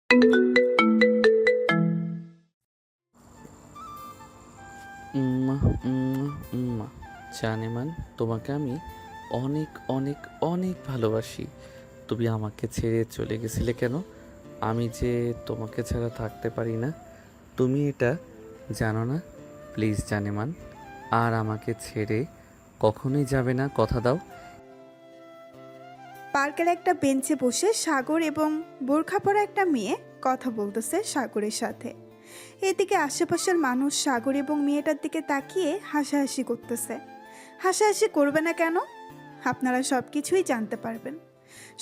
উম্মা, উম্মা, উম্মা। জানেমান, তোমাকে আমি অনেক অনেক অনেক ভালোবাসি। তুমি আমাকে ছেড়ে চলে গেছিলে কেন? আমি যে তোমাকে ছাড়া থাকতে পারি না, তুমি এটা জানো না? প্লিজ জানেমান, আর আমাকে ছেড়ে কখনোই যাবে না, কথা দাও। পার্কের একটা বেঞ্চে বসে সাগর এবং বোরখা পরা একটা মেয়ে কথা বলতেছে সাগরের সাথে। এদিকে আশেপাশের মানুষ সাগর এবং মেয়েটার দিকে তাকিয়ে হাসাহাসি করতেছে। হাসাহাসি করবে না কেন? আপনারা সব কিছুই জানতে পারবেন।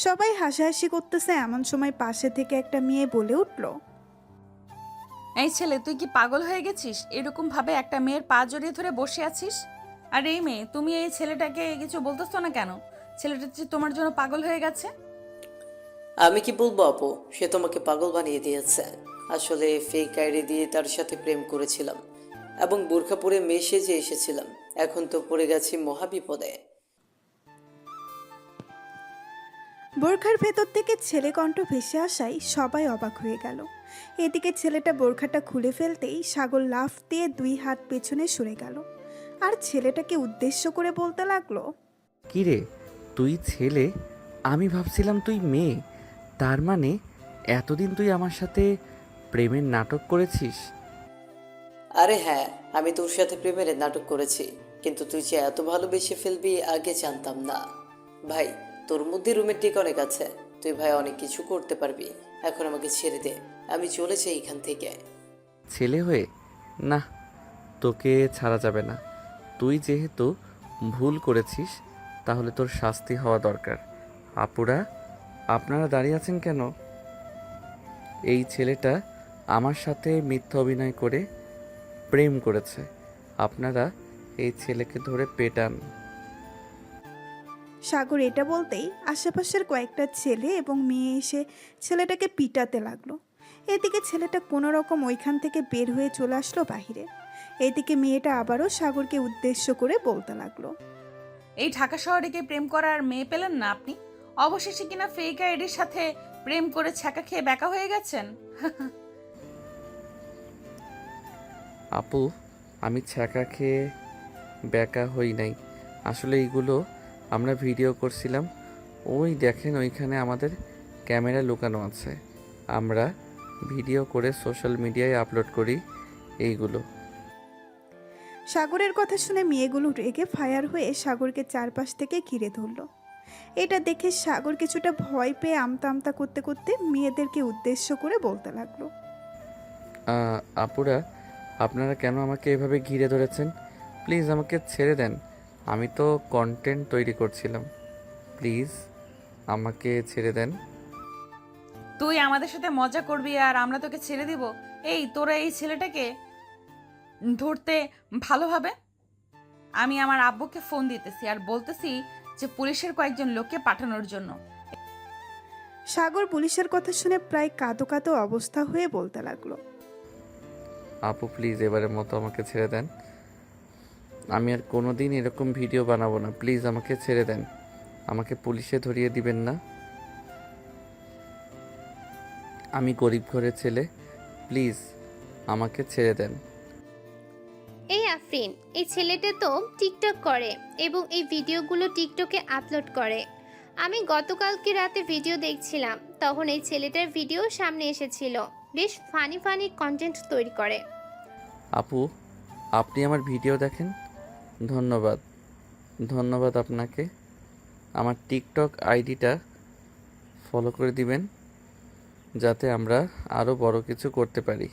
সবাই হাসাহাসি করতেছে এমন সময় পাশে থেকে একটা মেয়ে বলে উঠল, এই ছেলে, তুই কি পাগল হয়ে গেছিস? এরকম ভাবে একটা মেয়ের পা জড়িয়ে ধরে বসে আছিস? আর এই মেয়ে, তুমি এই ছেলেটাকে কিছু বলতেছো না কেন? ছেলেটা যে তোমার জন্য পাগল হয়ে গেছে। আমি কি বলবো আপু, সে তোমাকে পাগল বানিয়ে দিয়েছে। আসলে ফেক আইডি দিয়ে তার সাথে প্রেম করেছিলাম এবং বোরখা পরে মেয়ে সেজে এসেছিলাম। এখন তো পড়ে গেছি মহাবিপদে। বোরখার ভেতর থেকে ছেলে কণ্ঠ ভেসে আসায় সবাই অবাক হয়ে গেল। এদিকে ছেলেটা বোরখাটা খুলে ফেলতেই সাগর লাফ দিয়ে 2 হাত পেছনে সরে গেল আর ছেলেটাকে উদ্দেশ্য করে বলতে লাগলো, কি রে, তুই ছেলে? আমি ভাবছিলাম তুই মেয়ে। তার মানে এতদিন তুই আমার সাথে প্রেমের নাটক করেছিস? আরে হ্যাঁ, আমি তোর সাথে প্রেমের নাটক করেছি, কিন্তু তুই যে এত ভালোবেসে ফেলবি আগে জানতাম না। ভাই, তোর মধ্যে রোমান্টিক অনেক আছে, তুই ভাই অনেক কিছু করতে পারবি। এখন আমাকে ছেড়ে দে, আমি চলে যাই এখান থেকে। ছেলে হয়ে? না, তোকে ছাড়া যাবে না। তুই যেহেতু ভুল করেছিস, তাহলে তোর শাস্তি হওয়া দরকার। আপুরা, আপনারা দাঁড়িয়ে আছেন কেন? এই ছেলেটা আমার সাথে মিথ্যা অভিনয় করে প্রেম করেছে। আপনারা এই ছেলেকে ধরে পেটান। সাগর এটা বলতেই আশেপাশের কয়েকটা ছেলে এবং মেয়ে এসে ছেলেটাকে পিটাতে লাগলো। এদিকে ছেলেটা কোনো রকম ওইখান থেকে বের হয়ে চলে আসলো বাহিরে। এদিকে মেয়েটা আবারও সাগরকে উদ্দেশ্য করে বলতে লাগলো, এই ঢাকা শহরে কি প্রেম করার মেয়ে পেলেন না আপনি? অবশেষে কিনা ফেক আইডির সাথে প্রেম করে ছ্যাঁকা খেয়ে ব্যাকা হয়ে গেছেন। আপু, আমি ছ্যাঁকা খেয়ে ব্যাকা হই নাই। আসলে এইগুলো আমরা ভিডিও করছিলাম। ওই দেখেন, ওইখানে আমাদের ক্যামেরা লুকানো আছে। আমরা ভিডিও করে সোশ্যাল মিডিয়ায় আপলোড করি এইগুলো। সাগরের কথা শুনে মেয়েগুলো রেগে ফায়ার হয়ে সাগরকে চারপাশ থেকে ঘিরে ধরল। এটা দেখে সাগর কিছুটা ভয় পেয়ে আমতা আমতা করতে করতে মেয়েদেরকে উদ্দেশ্য করে বলতে লাগলো, আপুরা, আপনারা কেন আমাকে এভাবে ঘিরে ধরেছেন? প্লিজ আমাকে ছেড়ে দেন। আমি তো কন্টেন্ট তৈরি করছিলাম। প্লিজ আমাকে ছেড়ে দেন। তুই আমাদের সাথে মজা করবি আর আমরা তোকে ছেড়ে দিব? এই, তোরা এই ছেলেটাকে ধরতে ভালোভাবে। আমি আমার আব্বুকে ফোন দিতেছি আর বলতেছি যে পুলিশের কয়েকজন লোককে পাঠানোর জন্য। সাগর পুলিশের কথা শুনে প্রায় কাঁদো কাঁদো অবস্থা হয়ে বলতে লাগলো, আপু প্লিজ এবারের মতো আমাকে ছেড়ে দেন। আমি আর কোনো দিন এরকম ভিডিও বানাবো না। প্লিজ আমাকে ছেড়ে দেন। আমাকে পুলিশে ধরিয়ে দিবেন না। আমি গরিব ঘরের ছেলে। প্লিজ আমাকে ছেড়ে দেন। এই আফরিন, এই ছেলেটা তো টিকটক করে এবং এই ভিডিওগুলো টিকটকে আপলোড করে। আমি গতকালকে রাতে ভিডিও দেখছিলাম, তখন এই ছেলেটার ভিডিও সামনে এসেছিল। বেশ ফানি ফানি কন্টেন্ট তৈরি করে। আপু, আপনি আমার ভিডিও দেখেন? ধন্যবাদ। ধন্যবাদ আপনাকে। আমার টিকটক আইডিটা ফলো করে দিবেন, যাতে আমরা আরও বড় কিছু করতে পারি।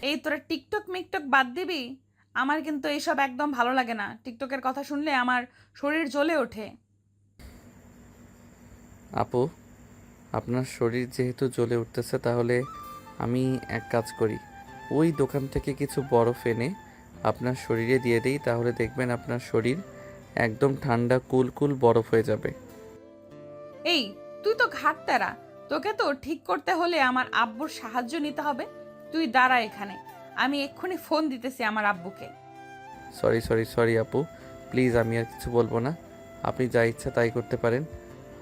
এই, তোরা টিকটক মিকটক বাদ দিবি? আমার কিন্তু এইসব একদম ভালো লাগে না। টিকটকের কথা শুনলে আমার শরীর জ্বলে ওঠে। আপু, আপনার শরীর যেহেতু জ্বলে উঠতেছে, তাহলে আমি এক কাজ করি, ওই দোকান থেকে কিছু বরফ এনে আপনার শরীরে দিয়ে দিই, তাহলে দেখবেন আপনার শরীর একদম ঠান্ডা কুল কুল বরফ হয়ে যাবে। এই, তুই তো ঘাটতারা, তোকে তো ঠিক করতে হলে আমার আব্বুর সাহায্য নিতে হবে। তুই দাঁড়া এখানে, আমি এক্ষুনি ফোন দিতেছি আমার আব্বুকে। সরি সরি সরি আপু, প্লিজ আমি আর কিছু বলবো না। আপনি যা ইচ্ছা তাই করতে পারেন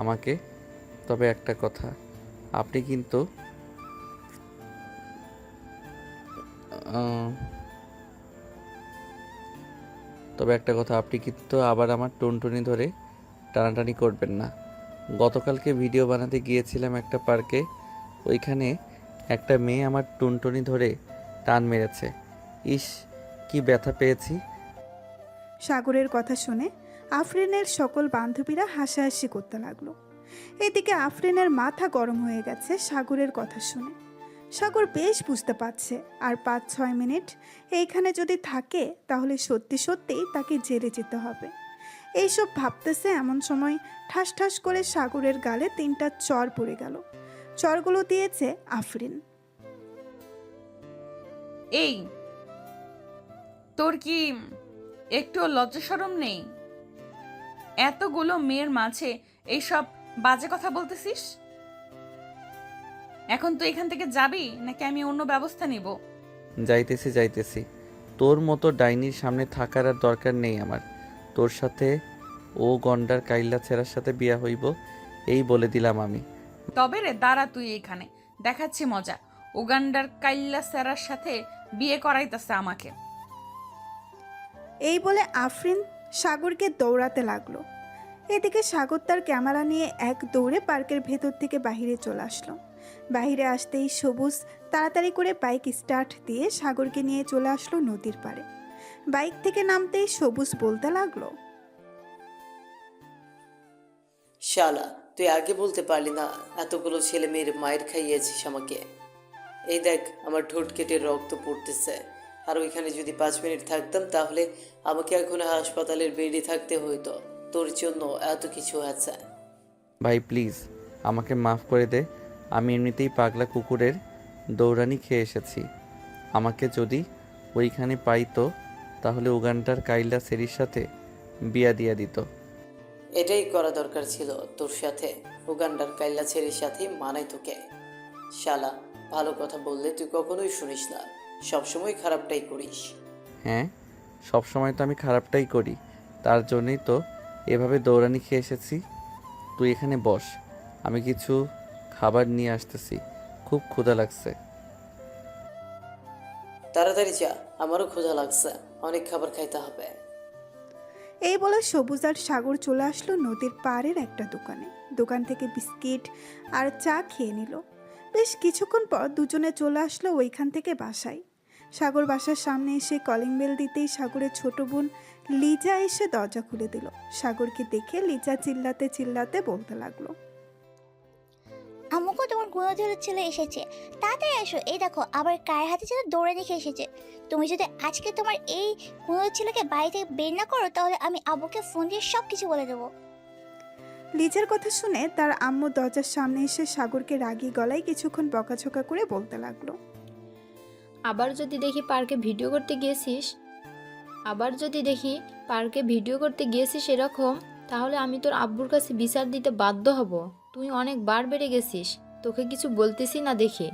আমাকে। তবে একটা কথা, আপনি কিন্তু আহ, তবে একটা কথা, আপনি কিন্তু আবার আমার টুনটুনি ধরে টানাটানি করবেন না। গতকালকে ভিডিও বানাতে গিয়েছিলাম একটা পার্কে, ওইখানে একটা মেয়ে আমার টুনটুনি ধরে টান মেরেছে। ইস, কি ব্যথা পেয়েছি। সাগরের কথা শুনে আফরিনের সকল বান্ধবীরা হাসাহাসি করতে লাগলো। এদিকে আফরিনের মাথা গরম হয়ে গেছে সাগরের কথা শুনে। সাগর বেশ বুঝতে পারছে আর 5-6 মিনিট এইখানে যদি থাকে তাহলে সত্যি সত্যিই তাকে জেলে যেতে হবে। এইসব ভাবতেছে এমন সময় ঠাস ঠাস করে সাগরের গালে 3টা চর পড়ে গেল। চরগুলো দিয়েছে আফরিন। এই, তোর কি একটু লজ্জা শরম নেই? এতগুলো মেয়ের মাঝে এইসব বাজে কথা বলতেছিস? এখন তুই এখান থেকে যাবি নাকি আমি অন্য ব্যবস্থা নিব? যাইতেছি যাইতেছি, তোর মতো ডাইনির সামনে থাকার আর দরকার নেই আমার। তোর সাথে ও গন্ডার কাইল্লা ছেঁড়ার সাথে বিয়া হইব, এই বলে দিলাম আমি। তবে রে দাঁড়া, তুই এখানে দেখাচ্ছি মজা। উগান্ডার কাইল্লা স্যারার সাথে বিয়ে করাইতেছে আমাকে। এই বলে আফরিন সাগরকে দৌড়াতে লাগলো। এদিকে সাগর তার ক্যামেরা নিয়ে এক দৌড়ে পার্কের ভেতর থেকে বাইরে চলে আসলো। বাইরে আসতেই সবুজ তাড়াতাড়ি করে বাইক স্টার্ট দিয়ে সাগরকে নিয়ে চলে আসলো নদীর পাড়ে। বাইক থেকে নামতেই সবুজ বলতে লাগলো, শালা, তুই আগে বলতে পারলি না? এতগুলো ছেলে মেয়ের মায়ের খাইয়েছিস আমাকে। এই দেখ, আমার ঠোঁট কেটে রক্ত পড়তেছে। আর ওইখানে যদি 5 মিনিট থাকতাম তাহলে আমাকে এখন হাসপাতালের বেডে থাকতে হইতো। তোর জন্য এত কিছু আছে। ভাই প্লিজ আমাকে মাফ করে দে, আমি এমনিতেই পাগলা কুকুরের দৌড়ানি খেয়ে এসেছি। আমাকে যদি ওইখানে পাইতো তাহলে উগান্ডার কাইল্লা সেরির সাথে বিয়া দিয়া দিত। এটাই করা দরকার ছিল তোর সাথে। উগান্ডার কাইল্লা ছেড়ির সাথে মানাই তোকে। শালা, ভালো কথা বললে তুই কখনোই শুনিস না, সবসময় খারাপটাই করিস। হ্যাঁ, সব সময় তো আমি খারাপটাই করি, তার জন্যই তো এভাবে দৌড়ানি খেয়ে এসেছি। তুই এখানে বস, আমি কিছু খাবার নিয়ে আসতেছি, খুব ক্ষুধা লাগছে। তাড়াতাড়ি যা, আমারও ক্ষুধা লাগছে, অনেক খাবার খাইতে হবে। এই বলে সবুজ আর সাগর চলে আসলো নদীর পাড়ের একটা দোকানে। দোকান থেকে বিস্কিট আর চা খেয়ে নিল। বেশ কিছুক্ষণ পর দুজনে চলে আসলো ওইখান থেকে বাসায়। সাগর বাসার সামনে এসে কলিং বেল দিতেই সাগরের ছোট বোন লিজা এসে দরজা খুলে দিল। সাগরকে দেখে লিজা চিল্লাতে চিল্লাতে বলতে লাগলো, আম্মুকে তোমার গুণধরের ছেলে এসেছে, তাড়াতাড়ি এসো। এই দেখো আবার কায়ের হাতে যেন দৌড়ে দেখে এসেছে। তুমি যদি আজকে তোমার এই গুণধর ছেলেকে বাড়ি থেকে বের না করো তাহলে আমি আব্বুকে ফোন দিয়ে সব কিছু বলে দেবো। লিজার কথা শুনে তার আম্মু দরজার সামনে এসে সাগরকে রাগী গলায় কিছুক্ষণ বকাঝকা করে বলতে লাগলো, আবার যদি দেখি পার্কে ভিডিও করতে গিয়েছিস এরকম, তাহলে আমি তোর আব্বুর কাছে বিচার দিতে বাধ্য হব। তুই অনেক বার বেড়ে গেছিস, তোকে কিছু বলতেছি না দেখে।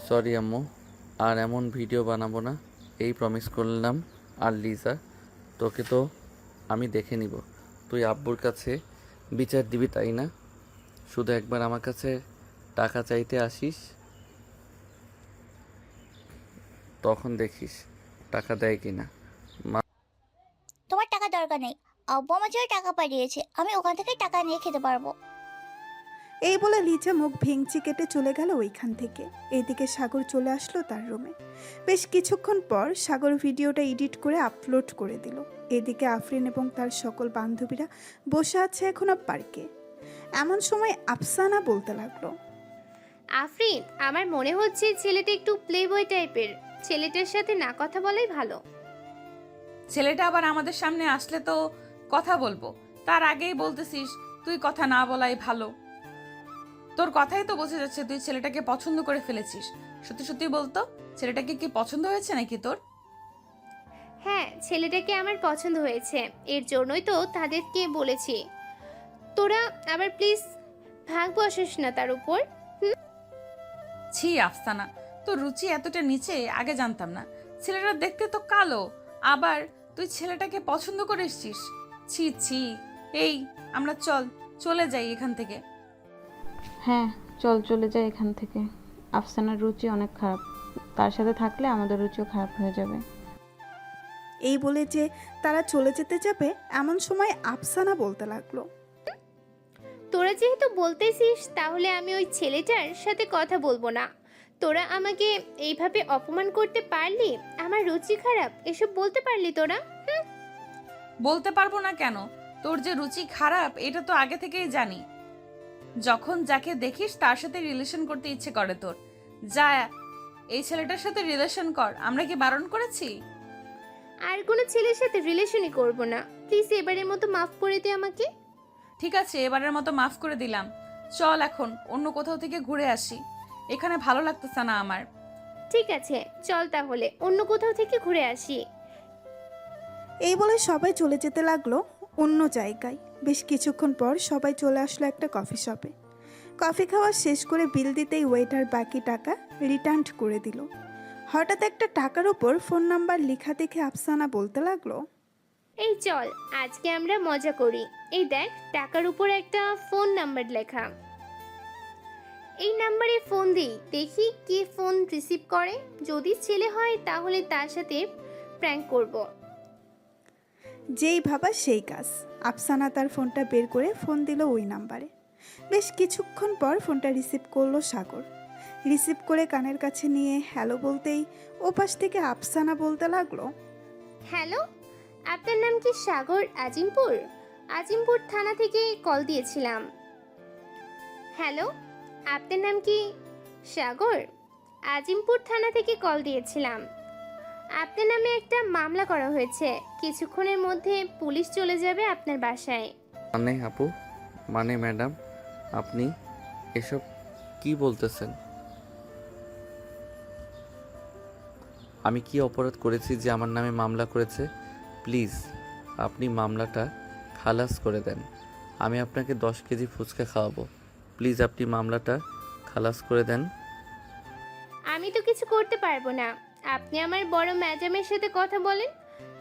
সরি আম্মু, আর এমন ভিডিও বানাবো না, এই প্রমিস করলাম। আর লিজা, তোকে তো আমি দেখে নিব। তুই আব্বুর কাছে বিচার দিবি তাই না? শুধু একবার আমার কাছে টাকা চাইতে আসিস, তখন দেখিস টাকা দেয় কিনা। তোমার টাকা দরকার নেই, আব্বু আমার জন্য টাকা পাঠিয়েছে, আমি ওখান থেকে টাকা নিয়ে খেতে পারবো। এই বলে লিজা মুখ ভেঙচি কেটে চলে গেল ওইখান থেকে। এদিকে সাগর চলে আসলো তার রুমে। বেশ কিছুক্ষণ পর সাগর ভিডিওটা এডিট করে আপলোড করে দিল। এদিকে আফরিন এবং তার সকল বান্ধবীরা বসে আছে এখনো পার্কে। এমন সময় আফসানা বলতে লাগলো, আফরিন, আমার মনে হচ্ছে ছেলেটা একটু প্লে বয় টাইপের। ছেলেটার সাথে না কথা বলাই ভালো। ছেলেটা আবার আমাদের সামনে আসলে তো কথা বলবো, তার আগেই বলতেছিস তুই কথা না বলাই ভালো। তোর কথাই তো বোঝা যাচ্ছে তুই ছেলেটাকে পছন্দ করে ফেলেছিস। সত্যি সত্যি বলতো, ছেলেটাকে কি পছন্দ হয়েছে নাকি তোর? হ্যাঁ, ছেলেটাকে আমার পছন্দ হয়েছে, এর জন্যই তো তাদেরকে বলেছি। তোরা আবার প্লিজ ভাগ বসাস না তার উপর। ছি আফসানা, তোর রুচি এতটা নিচে আগে জানতাম না। ছেলেটা দেখতে তো কালো, আবার তুই ছেলেটাকে পছন্দ করে এসছিস। ছি ছি। এই, আমরা চলে যাই এখান থেকে। হ্যাঁ চল, চলে যাই এখান থেকে। আফসানার রুচি অনেক খারাপ, তার সাথে থাকলে আমাদের রুচিও খারাপ হয়ে যাবে। এই বলে যে তারা চলে যেতে যাবে এমন সময় আফসানা বলতে লাগলো, তোরা যেহেতু বলতেছিস তাহলে আমি ওই ছেলেটার সাথে কথা বলবো না। তোরা আমাকে এইভাবে অপমান করতে পারলি, আমার রুচি খারাপ এসব বলতে পারলি তোরা? বলতে পারবো না কেন? তোর যে রুচি খারাপ এটা তো আগে থেকেই জানি। যখন যাকে দেখিস তার সাথে রিলেশন করতে ইচ্ছে করে তোর, যা এই ছেলেটার সাথে রিলেশন কর। আমরা কি বারণ করেছি? আর কোনো ছেলের সাথে রিলেশনই করব না, প্লিজ এবারের মতো মাফ করে দে আমাকে। ঠিক আছে, এবারের মতো মাফ করে দিলাম। চল এখন অন্য কোথাও থেকে ঘুরে আসি, এখানে ভালো লাগতেছে না আমার। ঠিক আছে চল তাহলে অন্য কোথাও থেকে ঘুরে আসি। এই বলে সবাই চলে যেতে লাগলো অন্য জায়গায়। বেশ কিছুক্ষণ পর সবাই চলে আসলো একটা কফি শপে। কফি খাওয়া শেষ করে বিল দিতেই ওয়েটার বাকি টাকা রিটার্ন করে দিল। হঠাৎ একটা টাকার উপর ফোন নাম্বার লেখা দেখে আফসানা বলতে লাগলো, এই চল আজকে আমরা মজা করি। এই দেখ টাকার উপর একটা ফোন নাম্বার লেখা, এই নাম্বারে ফোন দিই, দেখি কে ফোন রিসিভ করে। যদি ছেলে হয় তাহলে তার সাথে প্র্যাঙ্ক করব। যেই ভাবা সেই কাজ। আফসানা তার ফোনটা বের করে ফোন দিল ওই নাম্বারে। বেশ কিছুক্ষণ পর ফোনটা রিসিভ করলো সাগর। রিসিভ করে কানের কাছে নিয়ে হ্যালো বলতেই ওপাশ থেকে আফসানা বলতে লাগলো, হ্যালো, আপনার নাম কি সাগর? আজিমপুর আজিমপুর থানা থেকে কল দিয়েছিলাম। হ্যালো, আপনার নাম কি সাগর? আজিমপুর থানা থেকে কল দিয়েছিলাম। আপনার নামে একটা মামলা করা হয়েছে, কিছুক্ষণের মধ্যে পুলিশ চলে যাবে আপনার বাসায়। মানে আপু, মানে ম্যাডাম, আপনি এসব কি বলতেছেন? আমি কি অপরাধ করেছি যে আমার নামে মামলা করেছে? প্লিজ আপনি মামলাটা খালাস করে দেন। আমি আপনাকে 10 কেজি ফুচকা খাওয়াবো। প্লিজ আপনি মামলাটা খালাস করে দেন। আমি তো কিছু করতে পারবো না, আপনি আমার বড় ম্যাডামের সাথে কথা বলেন।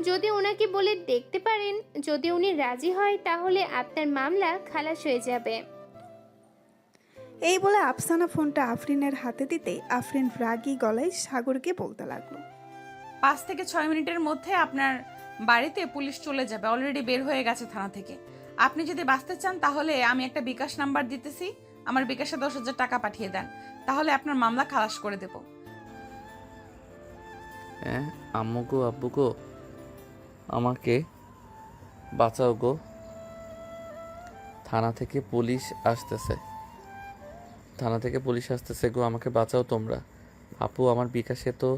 যদি ওনাকে বলে দেখতে পারেন, যদি উনি রাজি হয় তাহলে আপনার মামলা খালাস হয়ে যাবে। এই বলে আফসানা ফোনটা আফরিনের হাতে দিতে আফরিন রাগী গলায় সাগরকে বলতে লাগলো, 5 থেকে 6 মিনিটের মধ্যে আপনার বাড়িতে পুলিশ চলে যাবে, অলরেডি বের হয়ে গেছে থানা থেকে। আপনি যদি বাঁচতে চান তাহলে আমি একটা বিকাশ নাম্বার দিতেছি, আমার বিকাশে 10,000 টাকা পাঠিয়ে দেন, তাহলে আপনার মামলা খালাস করে দেব। হ্যাঁ আম্মু গো, আব্বু গো, আমাকে বাঁচাও গো, থানা থেকে পুলিশ আসতেছে, থানা থেকে পুলিশ আসতেছে গো, আমাকে বাঁচাও তোমরা। আপু আমার বিকাশে তো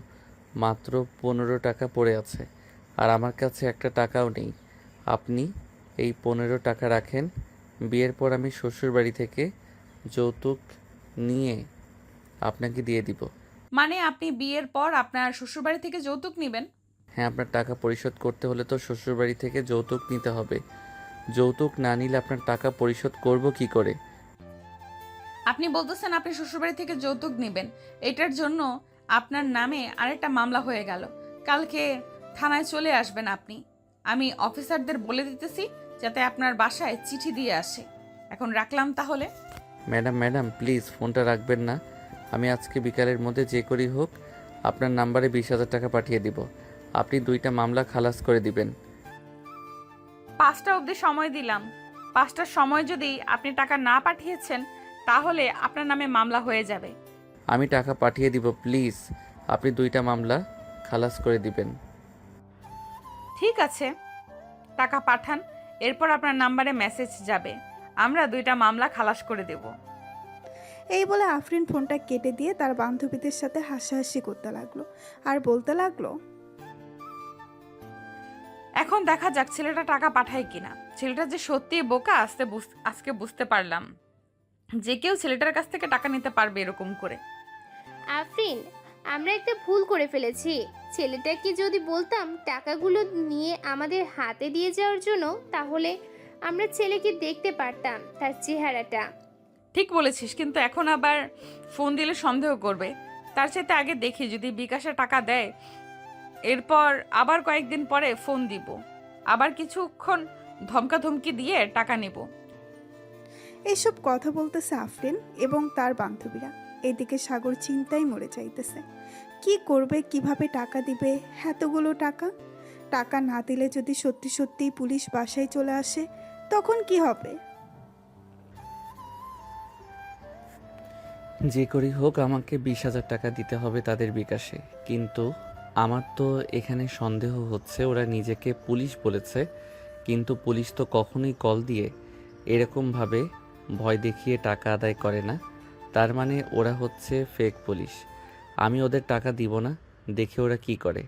মাত্র 15 টাকা পড়ে আছে, আর আমার কাছে একটা টাকাও নেই। আপনি এই 15 টাকা রাখেন, বিয়ের পর আমি শ্বশুর বাড়ি থেকে যৌতুক নিয়ে আপনাকে দিয়ে দিব। মানে আপনি বিয়ের পর আপনার শ্বশুরবাড়ি থেকে যৌতুক নেবেন? হ্যাঁ, আপনার টাকা পরিশোধ করতে হলে তো শ্বশুরবাড়ি থেকে যৌতুক নিতে হবে। যৌতুক না নিলে আপনার টাকা পরিশোধ করব কি করে? আপনি বলতেছেন আপনি শ্বশুরবাড়ি থেকে যৌতুক নেবেন, এটার জন্য আপনার নামে আরেকটা মামলা হয়ে গেল। কালকে থানায় চলে আসবেন আপনি, আমি অফিসারদের বলে দিতেছি যাতে আপনার বাসায় চিঠি দিয়ে আসে। এখন রাখলাম তাহলে। ম্যাডাম প্লিজ ফোনটা রাখবেন না। আমি আজকে বিকালের মধ্যে যে করি হোক আপনার নাম্বারে 20,000 টাকা পাঠিয়ে দিব। আপনি 2টা মামলা খালাস করে দিবেন। 5টা অবধি সময় দিলাম, 5টার সময় যদি আপনি টাকা না পাঠিয়েছেন তাহলে আপনার নামে মামলা হয়ে যাবে। আমি টাকা পাঠিয়ে দিব, প্লিজ আপনি 2টা মামলা খালাস করে দিবেন। ঠিক আছে, টাকা পাঠান, এরপর আপনার নাম্বারে মেসেজ যাবে, আমরা 2টা মামলা খালাস করে দেব। এই বলে আফরিন ফোনটা কেটে দিয়ে তার বান্ধবীদের সাথে হাসাহাসি করতে লাগলো আর বলতে লাগলো, এখন দেখা যাক ছেলেটা টাকা পাঠায় কিনা। ছেলেটা যে সত্যি বোকা আজকে বুঝতে পারলাম, যে কেউ ছেলেটার কাছ থেকে টাকা নিতে পারবে এরকম করে। আফরিন, আমরা একটা ভুল করে ফেলেছি। ছেলেটাকে যদি বলতাম টাকাগুলো নিয়ে আমাদের হাতে দিয়ে যাওয়ার জন্য, তাহলে আমরা ছেলেকে দেখতে পারতাম, তার চেহারাটা। ঠিক বলেছিস, কিন্তু এখন আবার ফোন দিলে সন্দেহ করবে। তার সাথে আগে দেখি যদি বিকাশে টাকা দেয়, এরপর আবার কয়েকদিন পরে ফোন দিব, আবার কিছুক্ষণ ধমকাধমকি দিয়ে টাকা নেব। এইসব কথা বলতেছে আফরিন এবং তার বান্ধবীরা। এদিকে সাগর চিন্তায় মরে যাইতেছে। কি করবে, কিভাবে টাকা দিবে? এতগুলো টাকা টাকা না দিলে যদি সত্যি সত্যিই পুলিশ বাসায় চলে আসে তখন কি হবে? যে করেই হোক আমাকে 20,000 টাকা দিতে হবে তাদের বিকাশে। কিন্তু আমার তো এখানে সন্দেহ হচ্ছে ওরা নিজেকে পুলিশ বলেছে, কিন্তু পুলিশ তো কখনোই কল দিয়ে এরকমভাবে ভয় দেখিয়ে টাকা আদায় করে না। তার মানে ওরা হচ্ছে ফেক পুলিশ। আমি ওদের টাকা দিব না, দেখে ওরা কি করে।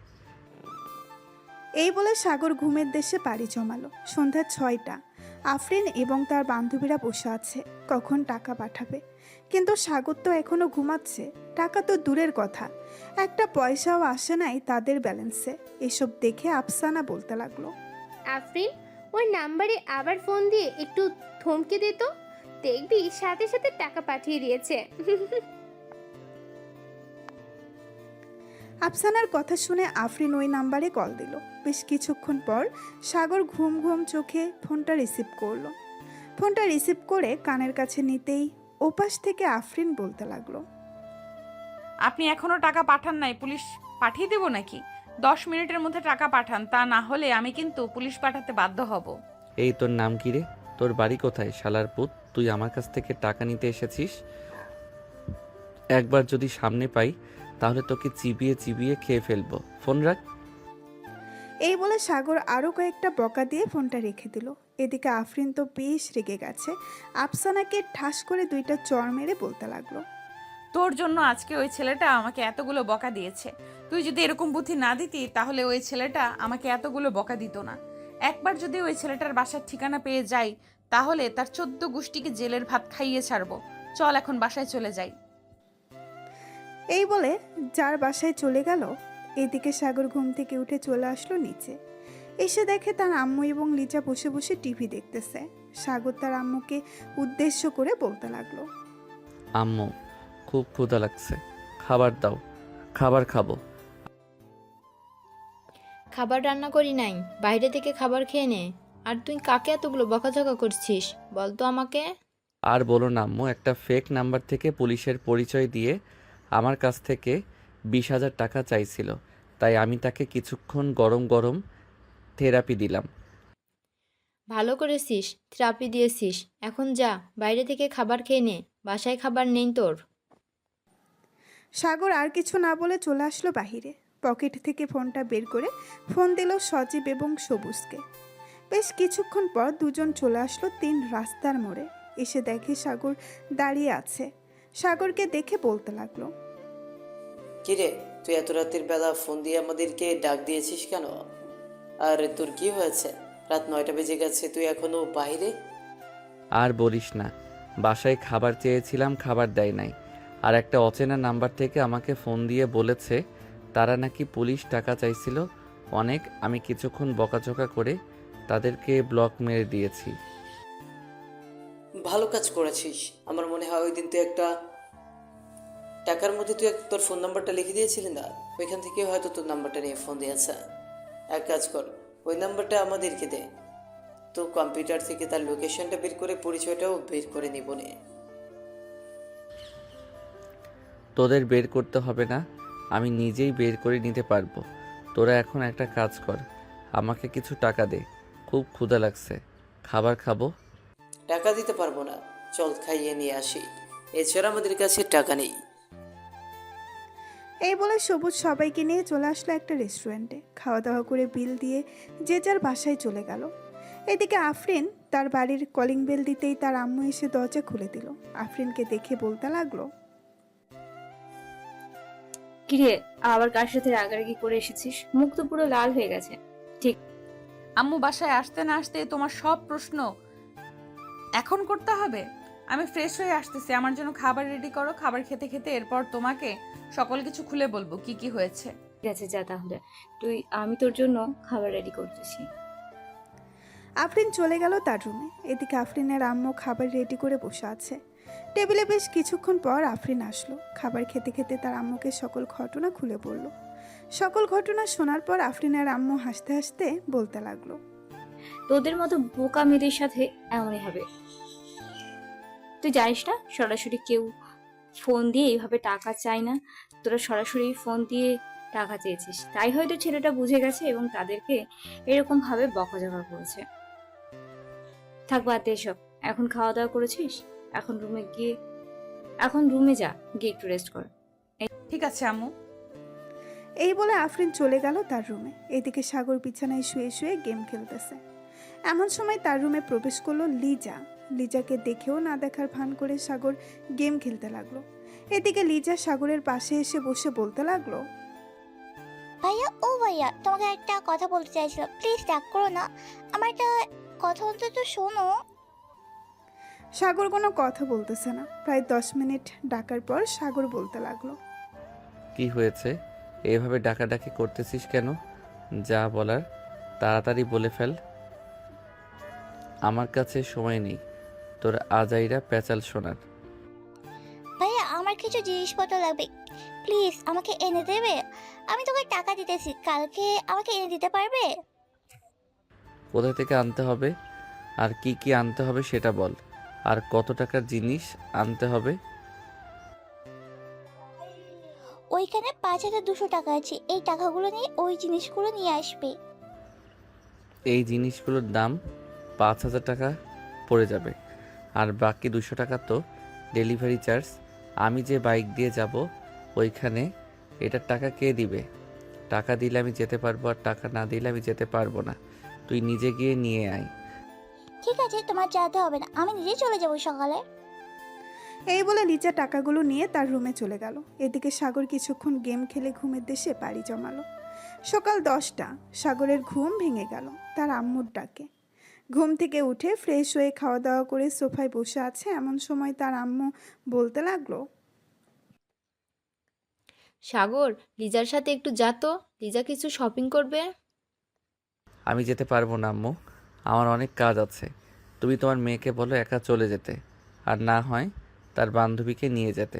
এই বলে সাগর ঘুমের দেশে পাড়ি জমালো। সন্ধ্যা 6টা। আফরিন এবং তার বান্ধবীরা বসে আছে কখন টাকা পাঠাবে, কিন্তু সাগর তো এখনো ঘুমাচ্ছে। টাকা তো দূরের কথা, একটা পয়সাও আসে নাই তাদের ব্যালেন্সে। এসব দেখে আফসানা বলতে লাগলো, আফরিন, ওই নাম্বারে আবার ফোন দিয়ে একটু থমকে দে তো, দেখবি সাথে সাথে টাকা পাঠিয়ে দিয়েছে। আফসানার কথা শুনে আফরিন ওই নাম্বারে কল দিল। বেশ কিছুক্ষণ পর সাগর ঘুম ঘুম চোখে ফোনটা রিসিভ করলো। ফোনটা রিসিভ করে কানের কাছে নিতেই ওপাশ থেকে আফরিন বলতে লাগলো, আপনি এখনো টাকা পাঠান নাই, পুলিশ পাঠিয়ে দেবো নাকি? 10 মিনিটের মধ্যে টাকা পাঠান, তা না হলে আমি কিন্তু পুলিশ পাঠাতে বাধ্য হব। এই তোর নাম কি রে? তোর বাড়ি কোথায় শালার পুত? তুই আমার কাছ থেকে টাকা নিতে এসেছিস? একবার যদি সামনে পাই তাহলে তোকে চিবিয়ে চিবিয়ে খেয়ে ফেলবো। ফোন রাখ। এই বলে সাগর আরও কয়েকটা বকা দিয়ে ফোনটা রেখে দিল। এদিকে আফরিন তো বেশ রেগে গেছে। আফসানাকে ঠাস করে 2টা চড় মেরে বলতে লাগলো, তোর জন্য আজকে ওই ছেলেটা আমাকে এতগুলো বকা দিয়েছে। তুই যদি এরকম বুদ্ধি না দিতি তাহলে ওই ছেলেটা আমাকে এতগুলো বকা দিত না। একবার যদি ওই ছেলেটার বাসার ঠিকানা পেয়ে যাই তাহলে তার 14 গোষ্ঠীকে জেলের ভাত খাইয়ে ছাড়বো। চল এখন বাসায় চলে যাই। এই বলে যার বাসায় চলে গেল। এদিকে সাগর ঘুম থেকে উঠে চলে আসলো নিচে। এসে দেখে তার আম্মু এবং লিজা বসে বসে টিভি দেখতেছে। সাগর তার আম্মুকে উদ্দেশ্য করে বলতে লাগলো, আম্মু, খুব ক্ষুধা লাগছে, খাবার দাও, খাবার খাবো। খাবার রান্না করি নাই, বাইরে থেকে খাবার খেয়ে নে। আর তুই কাকে এতগুলো বকাঝকা করছিস বল তো আমাকে? আর বলো না আম্মু, একটা ফেক নাম্বার থেকে পুলিশের পরিচয় দিয়ে আমার কাছ থেকে 20,000 টাকা চাইছিল, তাই আমি তাকে কিছুক্ষণ গরম গরম থেরাপি দিলাম। ভালো করেছিস, থেরাপি দিয়েছিস। এখন যা, বাইরে থেকে খাবার খেয়ে নে, বাসায় খাবার নেই তোর। সাগর আর কিছু না বলে চলে আসলো বাহিরে। পকেট থেকে ফোনটা বের করে ফোন দিল সজীব এবং সবুজকে। বেশ কিছুক্ষণ পর দুজন চলে আসলো 3 রাস্তার মোড়ে। এসে দেখে সাগর দাঁড়িয়ে আছে। সাগরকে দেখে বলতে লাগলো, কিরে, তুই এত রাতের বেলা ফোন দিয়ে আমাদেরকে ডাক দিয়েছিস কেন? আর তোর কি হয়েছে? রাত 9টা বেজে গেছে, তুই এখনো বাইরে? আর বলিস না, বাসায় খাবার চেয়েছিলাম, খাবার দেয় নাই। আর একটা অচেনা নাম্বার থেকে আমাকে ফোন দিয়ে বলেছে তারা নাকি পুলিশ টাকা চাইছিল অনেক। আমি কিছুক্ষণ বকাঝকা করে তাদেরকে ব্লক মেরে দিয়েছি। ভালো কাজ করেছিস। আমার মনে হয় ওই দিন তুই একটা টাকার মধ্যে তুই তোর ফোন নাম্বারটা লিখে দিয়েছিলি না, ওইখান থেকে হয়তো তোর নাম্বারটা নিয়ে ফোন দিয়েছে। এক কাজ কর, ওই নাম্বারটা আমাদেরকে দে, তো কম্পিউটার থেকে তার লোকেশনটা বের করে পরিচয়টাও বের করে নিব নে। তোদের বের করতে হবে না, আমি নিজেই বের করে নিতে পারবো। তোরা এখন একটা কাজ কর, আমাকে কিছু টাকা দে, খুব ক্ষুধা লাগছে, খাবার খাবো। টাকা দিতে পারবো না, চল খাইয়ে নিয়ে আসি, এছাড়া আমাদের কাছে টাকা নেই। এই বলে সবুজ সবাইকে নিয়ে চলে আসলো একটা রেস্টুরেন্টে। খাওয়া দাওয়া করে বিল দিয়ে যে যার বাসায় চলে গেল। এদিকে আফরিন তার বাড়ির কলিং বেল দিতেই তার আম্মু এসে দরজা খুলে দিল। আফরিনকে দেখে বলতে লাগলো, কিরে, আবার কার সাথে রাগারাগি করে এসেছিস? মুখ তো পুরো লাল হয়ে গেছে। আম্মু বাসায় আসতে না আসতে তোমার সব প্রশ্ন এখন করতে হবে? আমি ফ্রেশ হয়ে আসতেছি, আমার জন্য খাবার রেডি করো। খাবার খেতে খেতে এরপর তোমাকে সকল কিছু খুলে বলবো কি কি হয়েছে। ঠিক আছে, যা তাহলে। আমি তোর জন্য খাবার রেডি করতেছি। আফরিন চলে গেল তার রুমে। এদিকে আফরিনের আম্মু খাবার রেডি করে বসে আছে টেবিলে। বেশ কিছুক্ষণ পর আফরিন আসলো। খাবার খেতে খেতে তার আম্মুকে সকল ঘটনা খুলে বলল। সকল ঘটনা শোনার পর আফরিনের আম্মু হাসতে হাসতে বলতে লাগলো, তোদের মতো বোকা মেয়েদের সাথে এমনই হবে। তুই জানিস না, সরাসরি কেউ ফোন দিয়ে এইভাবে টাকা চাই না, তোরা সরাসরি ফোন দিয়ে টাকা চেয়েছিস, তাই হয়তো ছেলেটা বুঝে গেছে এবং তাদেরকে এরকম ভাবে বকাঝকা করেছে। থাক বাদ দে এসব। এখন খাওয়া দাওয়া করেছিস? এখন রুমে যা, গিয়ে একটু রেস্ট কর। ঠিক আছে আম্মু। এই বলে আফরিন চলে গেল তার রুমে। এদিকে সাগর বিছানায় শুয়ে শুয়ে গেম খেলতেছে। এমন সময় তার রুমে প্রবেশ করলো লিজা। লিজাকে দেখেও না দেখার ভান করে সাগর গেম খেলতে লাগলো। এদিকে লিজা সাগরের পাশে এসে বসে বলতে লাগলো, ভাইয়া ও ভাইয়া, তোমাকে একটা কথা বলতে চাইছিলাম, প্লিজ রাগ করো না, আমার একটা কথা অন্তত শোনো। সাগর কোনো কথা বলতেছে না। প্রায় 10 মিনিট ডাকার পর সাগর বলতে লাগলো, কি হয়েছে? এভাবে ডাকাডাকি করতেছিস কেন? যা বলার তাড়াতাড়ি বলে ফেল। আমার কাছে সময় নেই তোর আজাইরা প্যাচাল শোনার। ভাইয়া আমার কিছু জিনিসপত্র লাগবে, প্লিজ আমাকে এনে দেবে? আমি তোকে টাকা দিতেছি, কালকে আমাকে এনে দিতে পারবে? কোথা থেকে আনতে হবে আর কি কি আনতে হবে সেটা বল। আর কত টাকার জিনিস আনতে হবে? ওইখানে 5200 টাকা আছে, এই টাকাগুলো নিয়ে ওই জিনিসগুলো নিয়ে আসবে। এই জিনিসগুলোর দাম 5000 টাকা পড়ে যাবে, আর বাকি 200 টাকা তো ডেলিভারি চার্জ। আমি যে বাইক দিয়ে যাব ওইখানে এটার টাকা কে দিবে? টাকা দিলে আমি যেতে পারবো, আর টাকা না দিলে আমি যেতে পারবো না। তুই নিজে গিয়ে নিয়ে আয়। ঠিক আছে, তোমার যেতে হবে না, আমি নিজেই চলে যাবো সকালে। এই বলে লিজা টাকাগুলো নিয়ে তার রুমে চলে গেল। এদিকে সাগর কিছুক্ষণ গেম খেলে ঘুমের দেশে পাড়ি জমালো। সকাল 10টা। সাগরের ঘুম ভেঙে গেল তার আম্মুর ডাকে। ঘুম থেকে উঠে ফ্রেশ হয়ে খাওয়া দাওয়া করে সোফায় বসে আছে। এমন সময় তার আম্মু বলতে লাগলো, সাগর, লিজার সাথে একটু যা তো, লিজা কিছু শপিং করবে। আমি যেতে পারবো না আম্মু, আমার অনেক কাজ আছে। তুমি তোমার মেয়েকে বলো একা চলে যেতে, আর না হয় তার বান্ধবীকে নিয়ে যেতে।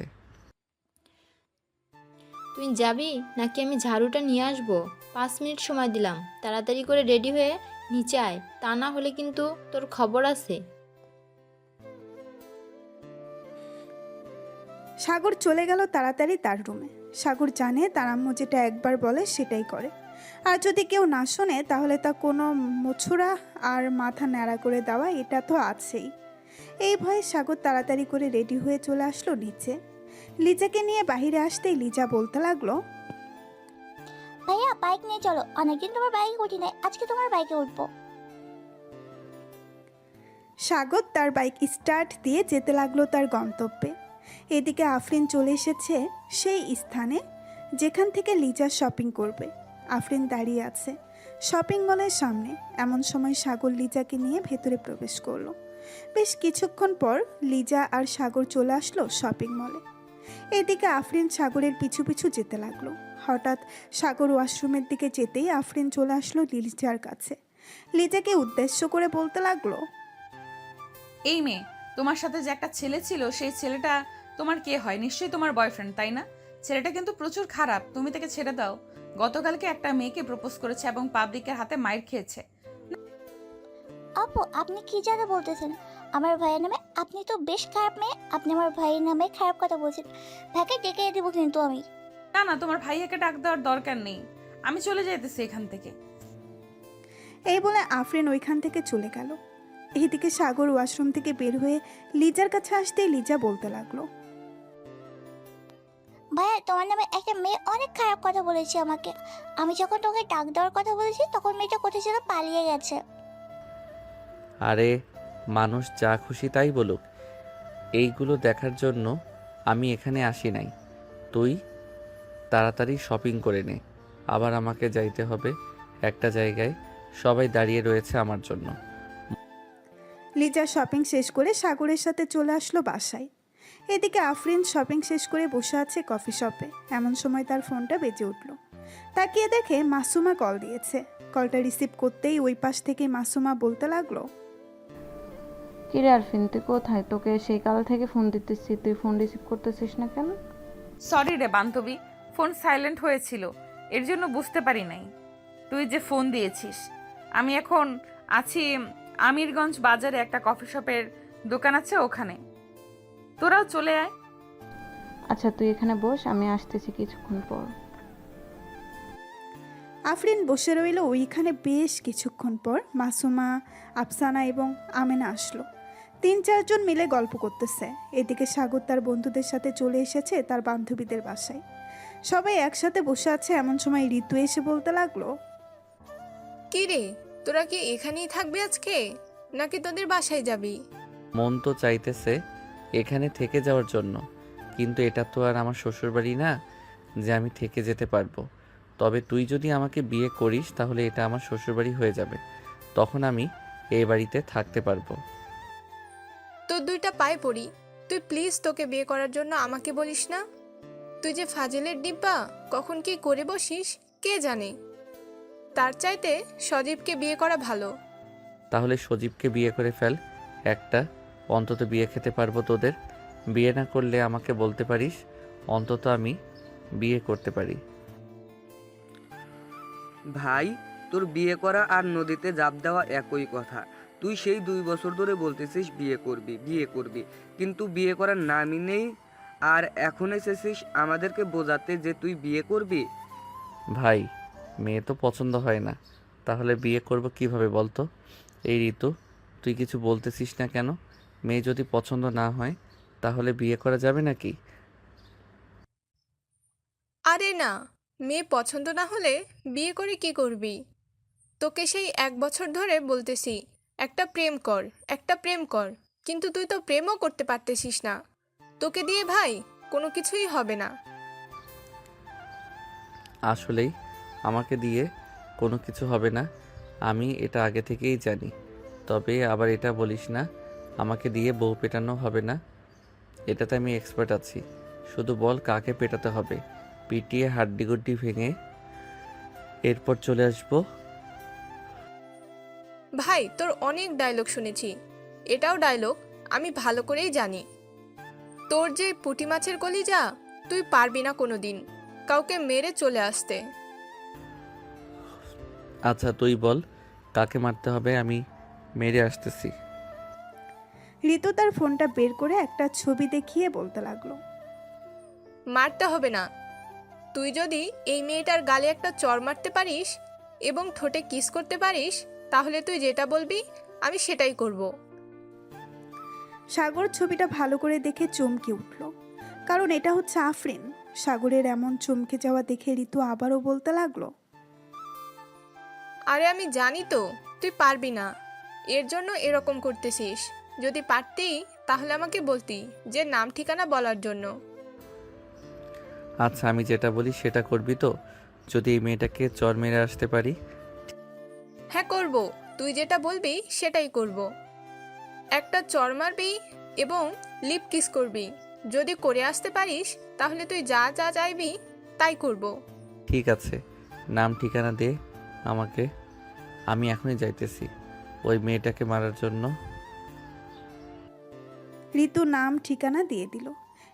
তুই যাবি নাকি আমি ঝাড়ুটা নিয়ে আসবো? 5 মিনিট সময় দিলাম, তাড়াতাড়ি করে রেডি হয়ে নিচে আয়, তা না হলে কিন্তু তোর খবর আছে। সাগর চলে গেল তাড়াতাড়ি তার রুমে। সাগর জানে তার আম্মু যেটা একবার বলে সেটাই করে, আর যদি কেউ না শোনে তাহলে তা কোনো মোছড়া আর মাথা ন্যাড়া করে দেওয়া, এটা তো আছেই। এই ভয়ে সাগর তাড়াতাড়ি করে রেডি হয়ে চলে আসলো নিচে। লিজাকে নিয়ে বাইরে আসতেই লিজা বলতে লাগলো, ভাইয়া বাইক নিয়ে চলো, অনেকদিন তোমার বাইকে উঠি নাই, আজকে তোমার বাইকে উঠবো। সাগর তার বাইক স্টার্ট দিয়ে যেতে লাগলো তার গন্তব্যে। এদিকে আফরিন চলে এসেছে সেই স্থানে যেখান থেকে লিজা শপিং করবে। আফরিন দাঁড়িয়ে আছে শপিং মলের সামনে। এমন সময় সাগর লিজাকে নিয়ে ভেতরে প্রবেশ করলো। বেশ কিছুক্ষণ পর লিজা আর সাগর চলে আসলো শপিং মলে। এদিকে আফরিন সাগরের পিছু পিছু যেতে লাগলো। হঠাৎ সাগর ওয়াশরুমের দিকে যেতেই আফরিন চলে আসলো লিজার কাছে। লিজাকে উদ্দেশ্য করে বলতে লাগলো, এই মেয়ে, তোমার সাথে যে একটা ছেলে ছিল সেই ছেলেটা তোমার কে হয়? নিশ্চয়ই তোমার বয়ফ্রেন্ড, তাই না? ছেলেটা কিন্তু প্রচুর খারাপ, তুমি তাকে ছেড়ে দাও। গতকালকে একটা মেয়েকে প্রপোজ করেছে এবং পাবলিকের হাতে মাইর খেয়েছে। আপু আপনি কি জায়গা বলতেছেন? আমার ভাইয়ের নামে আপনি তো বেশ খারাপ মেয়ে, আপনি আমার ভাইয়ের নামে খারাপ কথা বলছেন। ভাইকে ডেকে দেবো কিন্তু আমি। না না, তোমার ভাইয়াকে ডাক দেওয়ার দরকার নেই, আমি চলে যাইতেছি এখান থেকে। এই বলে আফরিন ওইখান থেকে চলে গেল। এইদিকে সাগর ওয়াশরুম থেকে বের হয়ে লিজার কাছে আসতেই লিজা বলতে লাগলো, ভাইয়া তোমার নামে একটা মেয়ে অনেক খারাপ কথা বলেছে আমাকে। আমি যখন তোকে ডাক দেওয়ার কথা বলেছি তখন মেয়েটা কোথায় ছিল, পালিয়ে গেছে। আরে মানুষ যা খুশি তাই বলুক, এইগুলো দেখার জন্য আমি এখানে আসি নাই। তুই তাড়াতাড়ি শপিং করে নে, আবার আমাকে যাইতে হবে একটা জায়গায়, সবাই দাঁড়িয়ে রয়েছে আমার জন্য। লিজা শপিং শেষ করে সাগরের সাথে চলে আসলো বাসায়। এদিকে আফরিন শপিং শেষ করে বসে আছে কফি শপে। এমন সময় তার ফোনটা বেজে উঠল। তাকিয়ে দেখে মাসুমা কল দিয়েছে। কলটা রিসিভ করতেই ওই পাশ থেকে মাসুমা বলতে লাগলো, কিরে আরফিন, তুই কোথায়? তোকে সেই কাল থেকে ফোন দিতেছি, তুই ফোন রিসিভ করতেছিস না কেন? সরি রে বান্ধবী, ফোন সাইলেন্ট হয়েছিল, এর জন্য বুঝতে পারি নাই তুই যে ফোন দিয়েছিস। আমি এখন আছি আমিরগঞ্জ বাজারে, একটা কফি শপের দোকান আছে ওখানে, তোরাও চলে আয়। আচ্ছা তুই এখানে বস, আমি আসতেছি কিছুক্ষণ পর। আফরিন বসে রইল ওইখানে। বেশ কিছুক্ষণ পর মাসুমা, আফসানা এবং আমেনা আসলো। 3-4 জন মিলে গল্প করতেছে। এদিকে সাগর তার বন্ধুদের সাথে চলে এসেছে তার বান্ধবীদের বাসায়। সবাই একসাথে বসে আছে। এমন সময় ঋতু এসে বলতে লাগলো, কি রে, তোরা কি এখানেই থাকবি আজকে, নাকি তোদের বাসায় যাবি? মন তো চাইতেছে এখানে থেকে যাওয়ার জন্য, কিন্তু এটা তো আর আমার শ্বশুরবাড়ি না যে আমি থেকে যেতে পারবো। তবে তুই যদি আমাকে বিয়ে করিস তাহলে এটা আমার শ্বশুরবাড়ি হয়ে যাবে, তখন আমি এই বাড়িতে থাকতে পারবো। তোর 2টা পায়ে পড়ি, তুই প্লিজ তোকে বিয়ে করার জন্য আমাকে বলিস না। তুই যে ফাজিলের ডিব্বা, কখন কি করে বসিস কে জানে। তার চাইতে সজীবকে বিয়ে করা ভালো। তাহলে সজীবকে বিয়ে করে ফেল, একটা অন্তত বিয়ে খেতে পারবো তোদের। বিয়ে না করলে আমাকে বলতে পারিস, অন্তত আমি বিয়ে করতে পারি। ভাই, তোর বিয়ে করা আর নদীতে ঝাঁপ দেওয়া একই কথা। তুই সেই 2 বছর ধরে বলতেছিস বিয়ে করবি বিয়ে করবি, কিন্তু বিয়ে করার নামই নেই। আর এখন এসেছিস আমাদেরকে বোঝাতে যে তুই বিয়ে করবি। ভাই, মেয়ে তো পছন্দ হয় না, তাহলে বিয়ে করব কিভাবে বলতো? এই ঋতু, তুই কিছু বলতেছিস না কেন? মেয়ে যদি পছন্দ না হয় তাহলে বিয়ে করা যাবে নাকি? আরে না, মেয়ে পছন্দ না হলে বিয়ে করে কি করবি? তোকে সেই 1 বছর ধরে বলতেছি একটা প্রেম কর, একটা প্রেম কর, কিন্তু তুই তো প্রেমও করতে পারতেছিস না। তোকে দিয়ে ভাই কোনো কিছুই হবে না। আসলেই আমাকে দিয়ে কোনো কিছু হবে না, আমি এটা আগে থেকেই জানি। তবে আবার এটা বলিস না আমাকে দিয়ে বউ পেটানো হবে না, এটাতে আমি এক্সপার্ট আছি। শুধু বল কাকে পেটাতে হবে, পিটিয়ে হাড্ডিগুড্ডি ভেঙে এরপর চলে আসবো। ভাই, তোর অনেক ডায়লগ শুনেছি, এটাও ডায়লগ আমি ভালো করেই জানি। তোর যে পুঁটি মাছের কলিজা, তুই পারবি না কোনো দিন কাউকে মেরে চলে আসতে। আচ্ছা তুই বল কাকে মারতে হবে, আমি মেরে আসতেছি। ঋতু তার ফোনটা বের করে একটা ছবি দেখিয়ে বলতে লাগলো, মারতে হবে না। তুই যদি এই মেয়েটার গালে একটা চড় মারতে পারিস এবং ঠোঁটে কিস করতে পারিস, তাহলে তুই যেটা বলবি আমি সেটাই করব। সাগর ছবিটা ভালো করে দেখে চমকে উঠল, কারণ এটা হচ্ছে আফরিন। সাগরের এমন চমকে যাওয়া দেখে ঋতু আবারও বলতে লাগলো, আরে আমি জানি তো তুই পারবি না, এর জন্য এরকম করতেছিস। যদি পারতি তাহলে আমাকে বলতি, যে নাম ঠিকানা বলার জন্য। আচ্ছা আমি যেটা বলি সেটা করবি তো? যদি এই মেয়েটাকে চর মেরে আসতে পারি? হ্যাঁ করব, তুই যেটা বলবি সেটাই করব। একটা চড় মারবি এবং লিপ কিস করবি। যদি করে আসতে পারিস তাহলে তুই যা যা চাইবি তাই করব। ঠিক আছে, নাম ঠিকানা দে আমাকে, আমি এখনই যাইতেছি ওই মেয়েটাকে মারার জন্য। ঋতু নাম ঠিকানা দিয়ে দিল।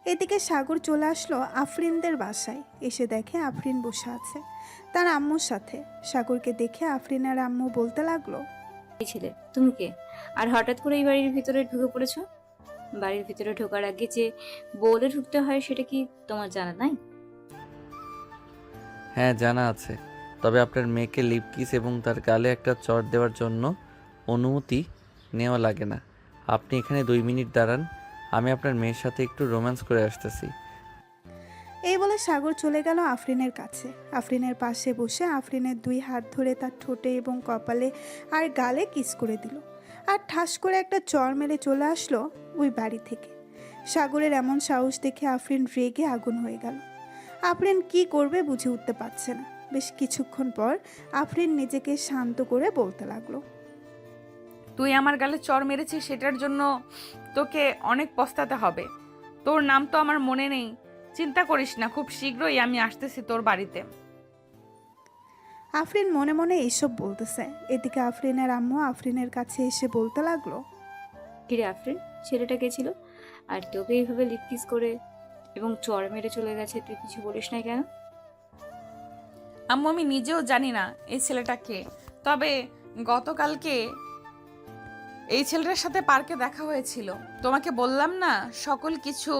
এদিকে সাগর চলে আসলো আফরিনদের বাসায়। এসে দেখে আফরিন বসে আছে তার আম্মুর সাথে। সাগরকে দেখে আফরিনের আম্মু বলতে লাগলো, এই ছেলে তুমি কে, আর হঠাৎ করে এই বাড়ির ভিতরে ঢুকে পড়েছো? বাড়ির ভিতরে ঢোকার আগে যে বলে ঢুকতে হয় সেটা কি তোমার জানা নাই? হ্যাঁ জানা আছে, তবে আপনার মেয়েকে লিপ কিস এবং তার গালে একটা চড় দেওয়ার জন্য অনুমতি নেওয়া লাগে না। আপনি এখানে 2 মিনিট দাঁড়ান, আমি আপনার মেয়ের সাথে একটু রোম্যান্স করে আসতেছি। এই বলে সাগর চলে গেল আফরিনের কাছে। আফরিনের পাশে বসে আফরিনের 2 হাত ধরে তার ঠোঁটে এবং কপালে আর গালে কিস করে দিল, আর ঠাস করে একটা চড় মেরে চলে আসলো ওই বাড়ি থেকে। সাগরের এমন সাহস দেখে আফরিন রেগে আগুন হয়ে গেল। আফরিন কি করবে বুঝে উঠতে পারছে না। বেশ কিছুক্ষণ পর আফরিন নিজেকে শান্ত করে বলতে লাগলো, তুই আমার গালে চড় মেরেছিস, সেটার জন্য তোকে অনেক পস্তাতে হবে। তোর নাম তো আমার মনে নেই, চিন্তা করিস না, খুব শীঘ্রই আমি আসতেছি তোর বাড়িতে। আফরিন মনে মনে এইসব বলতেছে। এদিকে আফরিনের আম্মু আফরিনের কাছে এসে বলতে লাগলো, কিরে আফরিন, ছেলেটা কে ছিল? আর তোকে এইভাবে লিপ কিস করে এবং চড় মেরে চলে গেছে, তুই কিছু বলিস না কেন? আম্মু আমি নিজেও জানি না এই ছেলেটা কে, তবে গতকালকে এই ছেলেটার সাথে পার্কে দেখা হয়েছিল। তোমাকে বললাম না সকল কিছু,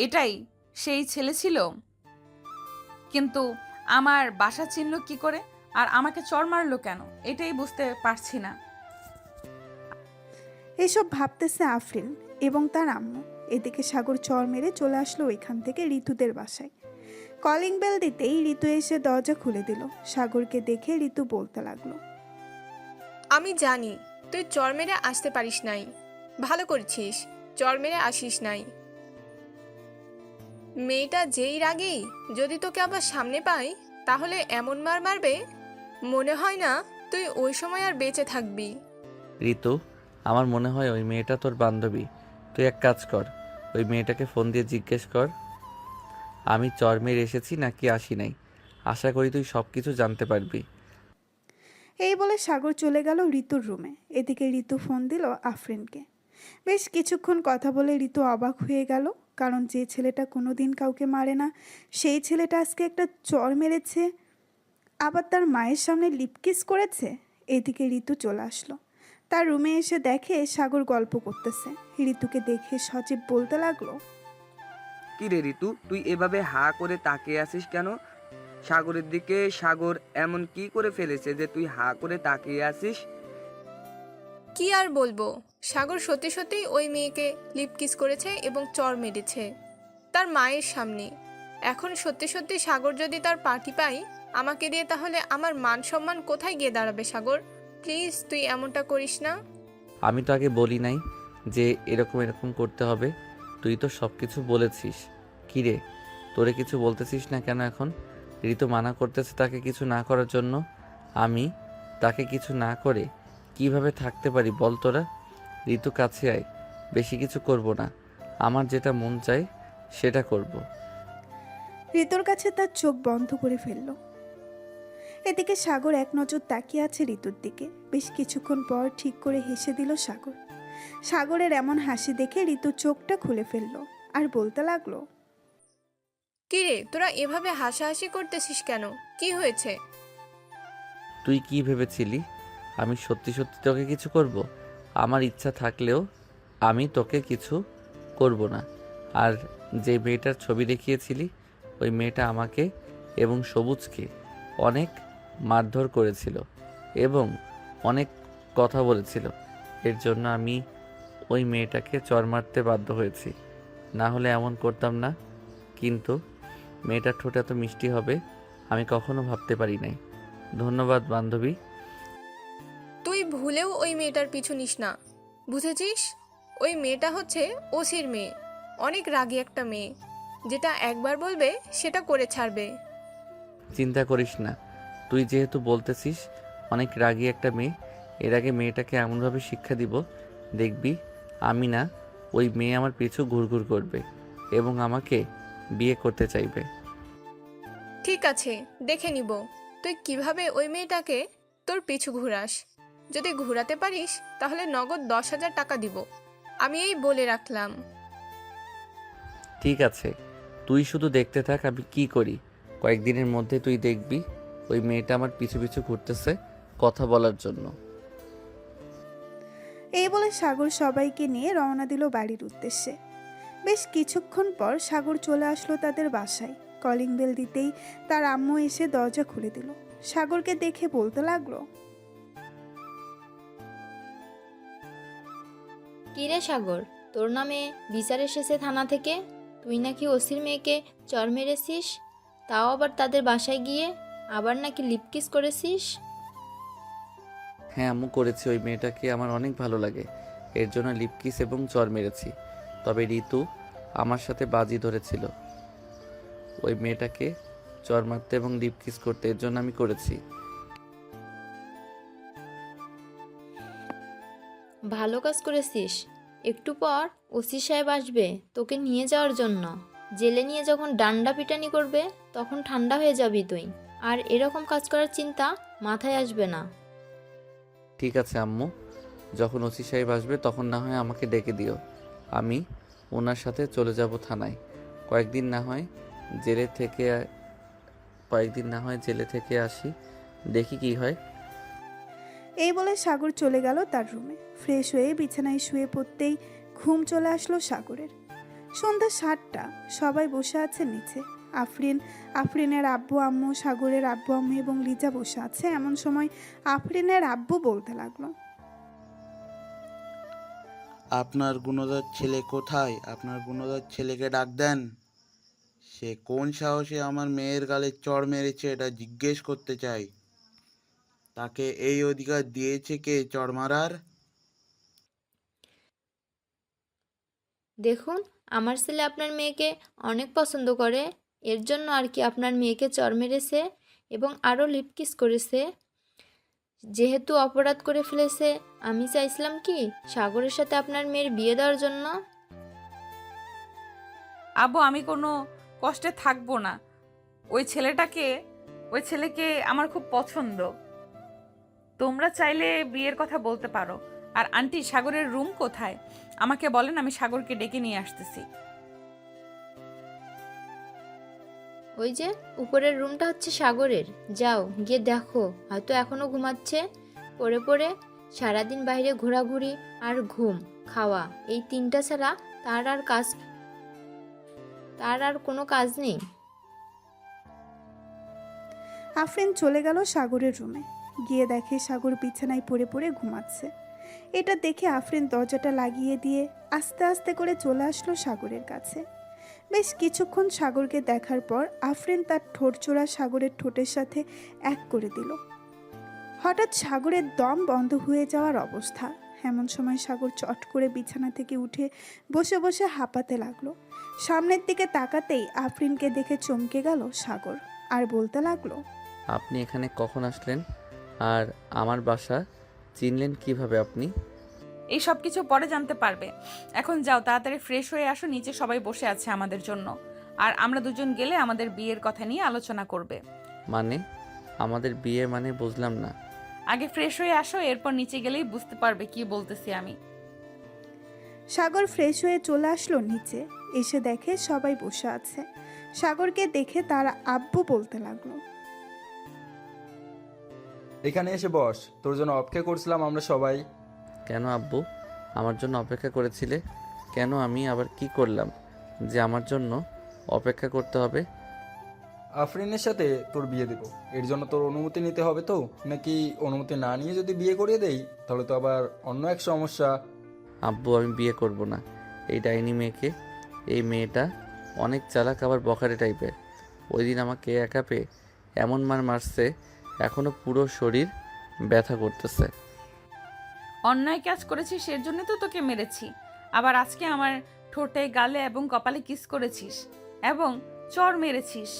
এটাই সেই ছেলে ছিল, কিন্তু আমার বাসা চিনল কি করে আর আমাকে চড় মারলো কেন, এটাই বুঝতে পারছি না। এসব ভাবতেছে আফরিন এবং তার আম্মু। এদিকে সাগর চর মেরে চলে আসলো ওইখান থেকে ঋতুদের বাসায়। কলিং বেল দিতেই ঋতু এসে দরজা খুলে দিল। সাগরকে দেখে ঋতু বলতে লাগলো, আমি জানি তুই চর মেরে আসতে পারিস নাই, ভালো করেছিস, চর মেরে আসিস নাই। মেয়েটা যেই রাগেই যদি তোকে আবার সামনে পাই তাহলে এমন মার মারবে মনে হয় না তুই ওই সময় আর বেঁচে থাকবি। ঋতু, আমার মনে হয় ওই মেয়েটা তোর বান্ধবী। তুই এক কাজ কর, ওই মেয়েটাকে ফোন দিয়ে জিজ্ঞেস কর আমি চর মেরে এসেছি নাকি আসি নাই। আশা করি তুই সব কিছু জানতে পারবি। এই বলে সাগর চলে গেল ঋতুর রুমে। এদিকে ঋতু ফোন দিল আফরিনকে। বেশ কিছুক্ষণ কথা বলে ঋতু অবাক হয়ে গেল, কারণ যে ছেলেটা কোনোদিন কাউকে মারে না সেই ছেলেটা আজকে একটা চর মেরেছে, আবার তার মায়ের সামনে লিপকিস করেছে। এদিকে ঋতু চলে আসলো। তার রুমে এসে দেখে সাগর গল্প করতেছে। ঋতুকে দেখে সজীব বলতে লাগলো, কি রে ঋতু, তুই এভাবে হা করে তাকিয়ে আছিস কেন সাগরের দিকে? সাগর এমন কি করে ফেলেছে যে তুই হা করে তাকিয়ে আছিস? কি আর বলবো, সাগর সত্যি সত্যিই ওই মেয়েকে লিপকিস করেছে এবং চর মেরেছে তার মায়ের সামনে। এখন সত্যি সত্যি সাগর যদি তার পার্টি পাই আমাকে দিয়ে, তাহলে আমার মান সম্মান কোথায় গিয়ে দাঁড়াবে? সাগর প্লিজ তুই এমনটা করিস না। আমি তো আগে বলি নাই যে এরকম এরকম করতে হবে। তুই তো সব কিছু বলেছিস। কি রে, তোরে কিছু বলতেছিস না কেন এখন? ঋতু মানা করতেছে তাকে কিছু না করার জন্য। আমি তাকে কিছু না করে কিভাবে থাকতে পারি বল তোরা? ঋতু কাছে আয়, বেশি কিছু করব না, আমার যেটা মন চায় সেটা করব। ঋতুর কাছে তার চোখ বন্ধ করে ফেলল। এদিকে সাগর এক নজর তাকিয়ে আছে ঋতুর দিকে। বেশ কিছুক্ষণ পর ঠিক করে হেসে দিল সাগর। সাগরের এমন হাসি দেখে ঋতু চোখটা খুলে ফেলল আর বলতে লাগলো, কি রে, তোরা এভাবে হাসাহাসি করতেছিস কেন? কি হয়েছে? তুই কি ভেবেছিলি আমি সত্যি সত্যি তোকে কিছু করব? আমার ইচ্ছা থাকলেও আমি তোকে কিছু করব না। আর যে মেয়েটার ছবি দেখিয়েছিলি ওই মেয়েটা আমাকে এবং সবুজকে অনেক মারধর করেছিল এবং অনেক কথা বলেছিল। এর জন্য আমি ওই মেয়েটাকে চর মারতে বাধ্য হয়েছি, না হলে এমন করতাম না। কিন্তু মেয়েটার ঠোঁট এত মিষ্টি হবে আমি কখনো ভাবতে পারি নাই। ধন্যবাদ বান্ধবী। তুই ভুলেও ওই মেয়েটার পিছু নিস না, বুঝেছিস? ওই মেয়েটা হচ্ছে ওসির মেয়ে, অনেক রাগী একটা মেয়ে, যেটা একবার বলবে সেটা করে ছাড়বে। চিন্তা করিস না, তুই যেহেতু বলতেছিস অনেক রাগী একটা মেয়ে, এর আগে মেয়েটাকে এমনভাবে শিক্ষা দিব দেখবি আমি না ওই মেয়ে আমার পিছু ঘুরঘুর করবে এবং আমাকে বিয়ে করতে চাইবে। ঠিক আছে, দেখে নিব তুই কিভাবে ওই মেয়েটাকে তোর পিছু ঘুরাস। যদি ঘুরাতে পারিস তাহলে নগদ 10,000 টাকা দিব, আমি এই বলে রাখলাম। ঠিক আছে, তুই শুধু দেখতে থাক আমি কি করি। কয়েকদিনের মধ্যে তুই দেখবি ওই মেয়েটা আমার পিছু পিছু ঘুরতেছে কথা বলার জন্য। এই বলে সাগর সবাইকে নিয়ে রওনা দিল বাড়ির উদ্দেশ্যে। বেশ কিছুক্ষণ পর সাগর চলে আসলো তাদের বাসায়। কলিং বেল দিতেই তার আম্মু এসে দরজা খুলে দিল। সাগরকে দেখে বলতে লাগলো, কিরে সাগর, তোর নামে বিচার এসেছে থানা থেকে। তুই নাকি ওসির মেয়েকে চর মেরেছিস, তাও আবার তাদের বাসায় গিয়ে, আবার নাকি লিপকিস করেছিস। হ্যাঁ আম্মু, করেছি। ওই মেয়েটাকে আমার অনেক ভালো লাগে, এর জন্য লিপকিস এবং চর মেরেছি। তবে ঋতু আমার সাথে বাজি ধরেছিল ওই মেয়েটাকে চর মারতে এবং লিপকিস করতে, এর জন্য আমি করেছি। ভালো কাজ করেছিস। একটু পর ওসি সাহেব আসবে তোকে নিয়ে যাওয়ার জন্য। জেলে নিয়ে যখন ডান্ডা পিটানি করবে তখন ঠান্ডা হয়ে যাবি তুই, আর এরকম কাজ করার চিন্তা মাথায় আসবে না। ঠিক আছে আম্মু, যখন ওসি সাহেব আসবে তখন না হয় আমাকে ডেকে দিও। আমি ওনার সাথে চলে যাব থানায়। কয়েকদিন না হয় জেলে থেকে আসি, দেখি কি হয়। এই বলে সাগর চলে গেল তার রুমে। ফ্রেশ হয়ে বিছানায় শুয়ে পড়তেই ঘুম চলে আসলো সাগরের। সন্ধ্যা 7টা, সবাই বসে আছে নিচে। আফরিনের আব্বু আম্মু, সাগরের আব্বু আম্মু এবং লিজা বসে আছে। এমন সময় আফরিনের আব্বু বলতে লাগলো, আপনার গুণধর ছেলে কোথায়? আপনার গুণধর ছেলেকে ডাক দেন। সে কোন সাহসে আমার মেয়ের গালে চড় মেরেছে এটা জিজ্ঞেস করতে চাই। তাকে এই অধিকার দিয়েছে কে চড় মারার? দেখুন, আমার ছেলে আপনার মেয়েকে অনেক পছন্দ করে, এর জন্য আর কি আপনার মেয়েকে চড় মেরেছে এবং আরও লিপ কিস করেছে। যেহেতু অপরাধ করে ফেলেছে, আমি চাইছিলাম কি সাগরের সাথে আপনার মেয়ের বিয়ে দেওয়ার জন্য। আব্বু, আমি কোনো কষ্টে থাকবো না। ওই ছেলেকে আমার খুব পছন্দ। তোমরা চাইলে বিয়ের কথা বলতে পারো। আর আন্টি, সাগরের রুম কোথায় আমাকে বলেন, আমি সাগরকে ডেকে নিয়ে আসতেছি। ওই যে উপরের রুমটা হচ্ছে সাগরের, যাও গিয়ে দেখো, হয়তো এখনও ঘুমাচ্ছে। পড়ে পড়ে সারাদিন বাইরে ঘোরাঘুরি আর ঘুম খাওয়া, এই তিনটা ছাড়া তার আর কোনো কাজ নেই। আফরিন চলে গেল সাগরের রুমে। গিয়ে দেখে সাগর বিছানায় পড়ে পড়ে ঘুমাচ্ছে। এটা দেখে আফরিন দরজাটা লাগিয়ে দিয়ে আস্তে আস্তে করে চলে আসলো সাগরের কাছে। বেশ কিছুক্ষণ সাগরকে দেখার পর আফরিন তার ঠোঁটচোরা সাগরের ঠোঁটের সাথে এক করে দিল। হঠাৎ সাগরের দম বন্ধ হয়ে যাওয়ার অবস্থা। এমন সময় সাগর চট করে বিছানা থেকে উঠে বসে বসে হাঁপাতে লাগলো। সামনের দিকে তাকাতেই আফরিনকে দেখে চমকে গেল সাগর, আর বলতে লাগলো, আপনি এখানে কখন আসলেন? আর আমার বাসা চিনলেন কিভাবে আপনি? এই সব কিছু পরে জানতে পারবে। এখন যাও, তাড়াতাড়ি ফ্রেশ হয়ে আসো, নিচে সবাই বসে আছে আমাদের জন্য। আর আমরা দুজন গেলে আমাদের বিয়ের কথা নিয়ে আলোচনা করবে। মানে আমাদের বিয়ে মানে বুঝলাম না। আগে ফ্রেশ হয়ে আসো, এরপর নিচে গেলেই বুঝতে পারবে কি বলতেছি আমি। সাগর ফ্রেশ হয়ে চলে আসলো নিচে। এসে দেখে সবাই বসে আছে। সাগরকে দেখে তার আব্বু বলতে লাগলো, এখানে এসে বস, তোর জন্য অপেক্ষা করছিলাম আমরা সবাই। কেন আব্বু আমার জন্য অপেক্ষা করেছিলে? কেন আমি আবার কি করলাম যে আমার জন্য অপেক্ষা করতে হবে? আফরিনের সাথে তোর বিয়ে দেবো, এর জন্য তোর অনুমতি নিতে হবে তো, নাকি অনুমতি না নিয়ে যদি বিয়ে করিয়ে দেই তাহলে তো আবার অন্য এক সমস্যা। আব্বু আমি বিয়ে করব না এই ডাইনি মেয়েকে। এই মেয়েটা অনেক চালাক, আবার বখাটে টাইপের। ওই দিন আমাকে একা পেয়ে এমন মারছে, এখনো পুরো শরীর ব্যথা করতেছে। অন্যায় কাজ করেছিস, এর জন্য তো তোকে মেরেছি। আবার আজকে আমার ঠোঁটে, গালে এবং কপালে কিস করেছিস এবং চড় মেরেছিস,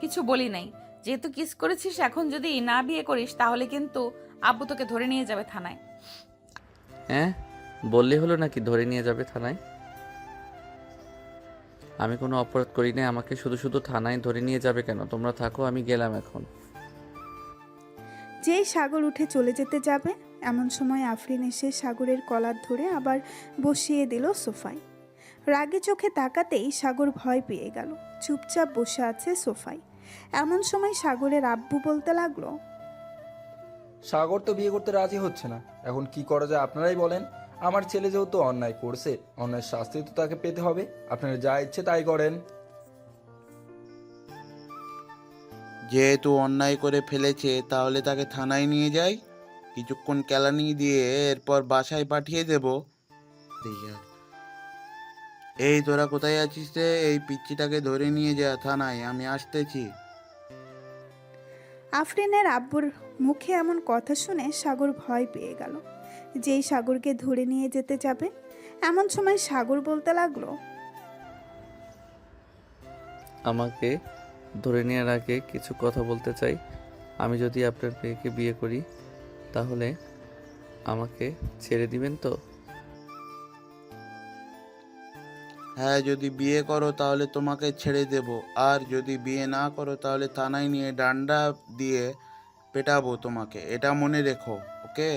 কিছু বলি নাই। যেহেতু কিস করেছিস, এখন যদি না বিয়ে করিস তাহলে কিন্তু আব্বু তোকে ধরে নিয়ে যাবে থানায়। হ্যাঁ, বললে হলো নাকি ধরে নিয়ে যাবে থানায়? আমি কোনো অপরাধ করি না, আমাকে শুধু শুধু থানায় ধরে নিয়ে যাবে কেন? তোমরা থাকো, আমি গেলাম এখন। যেই সাগর উঠে চলে যেতে যাবে, এমন সময় আফরিন এসে সাগরের কলার ধরে আবার বসিয়ে দিল সোফায়। রাগে চোখে তাকাতেই সাগর ভয় পেয়ে গেল, চুপচাপ বসে আছে সোফায়। এমন সময় সাগরের আব্বু বলতে লাগলো, সাগর তো বিয়ে করতে রাজি হচ্ছে না, এখন কি করা যায় আপনারাই বলেন। আমার ছেলে যেহেতু অন্যায় করছে, অন্যায় শাস্তি তো তাকে পেতে হবে, আপনারা যা ইচ্ছে তাই করেন। যেহেতু অন্যায় করে ফেলেছে তাহলে তাকে থানায় নিয়ে যাই, কিছুক্ষণ কেলানি দিয়ে এরপর বাসায় পাঠিয়ে দেব। এই তোরা কোথায় আছিস রে? এই পিচ্চিটাকে ধরে নিয়ে যা থানায়, আমি আসতেছি। আফরিনের আব্বুর মুখে এমন কথা শুনে সাগর ভয় পেয়ে গেল। যেই সাগরকে ধরে নিয়ে যেতে যাবে, এমন সময় সাগর বলতে লাগলো, আমাকে ধরে নেওয়ার আগে কিছু কথা বলতে চাই। আমি যদি আপনার মেয়েকে বিয়ে করি তাহলে আমাকে ছেড়ে দিবেন তো? হ্যাঁ, যদি বিয়ে করো তাহলে তোমাকে ছেড়ে দেব, আর যদি বিয়ে না করো তাহলে থানায় নিয়ে ডান্ডা দিয়ে পেটাবো তোমাকে, এটা মনে রেখো, ওকে?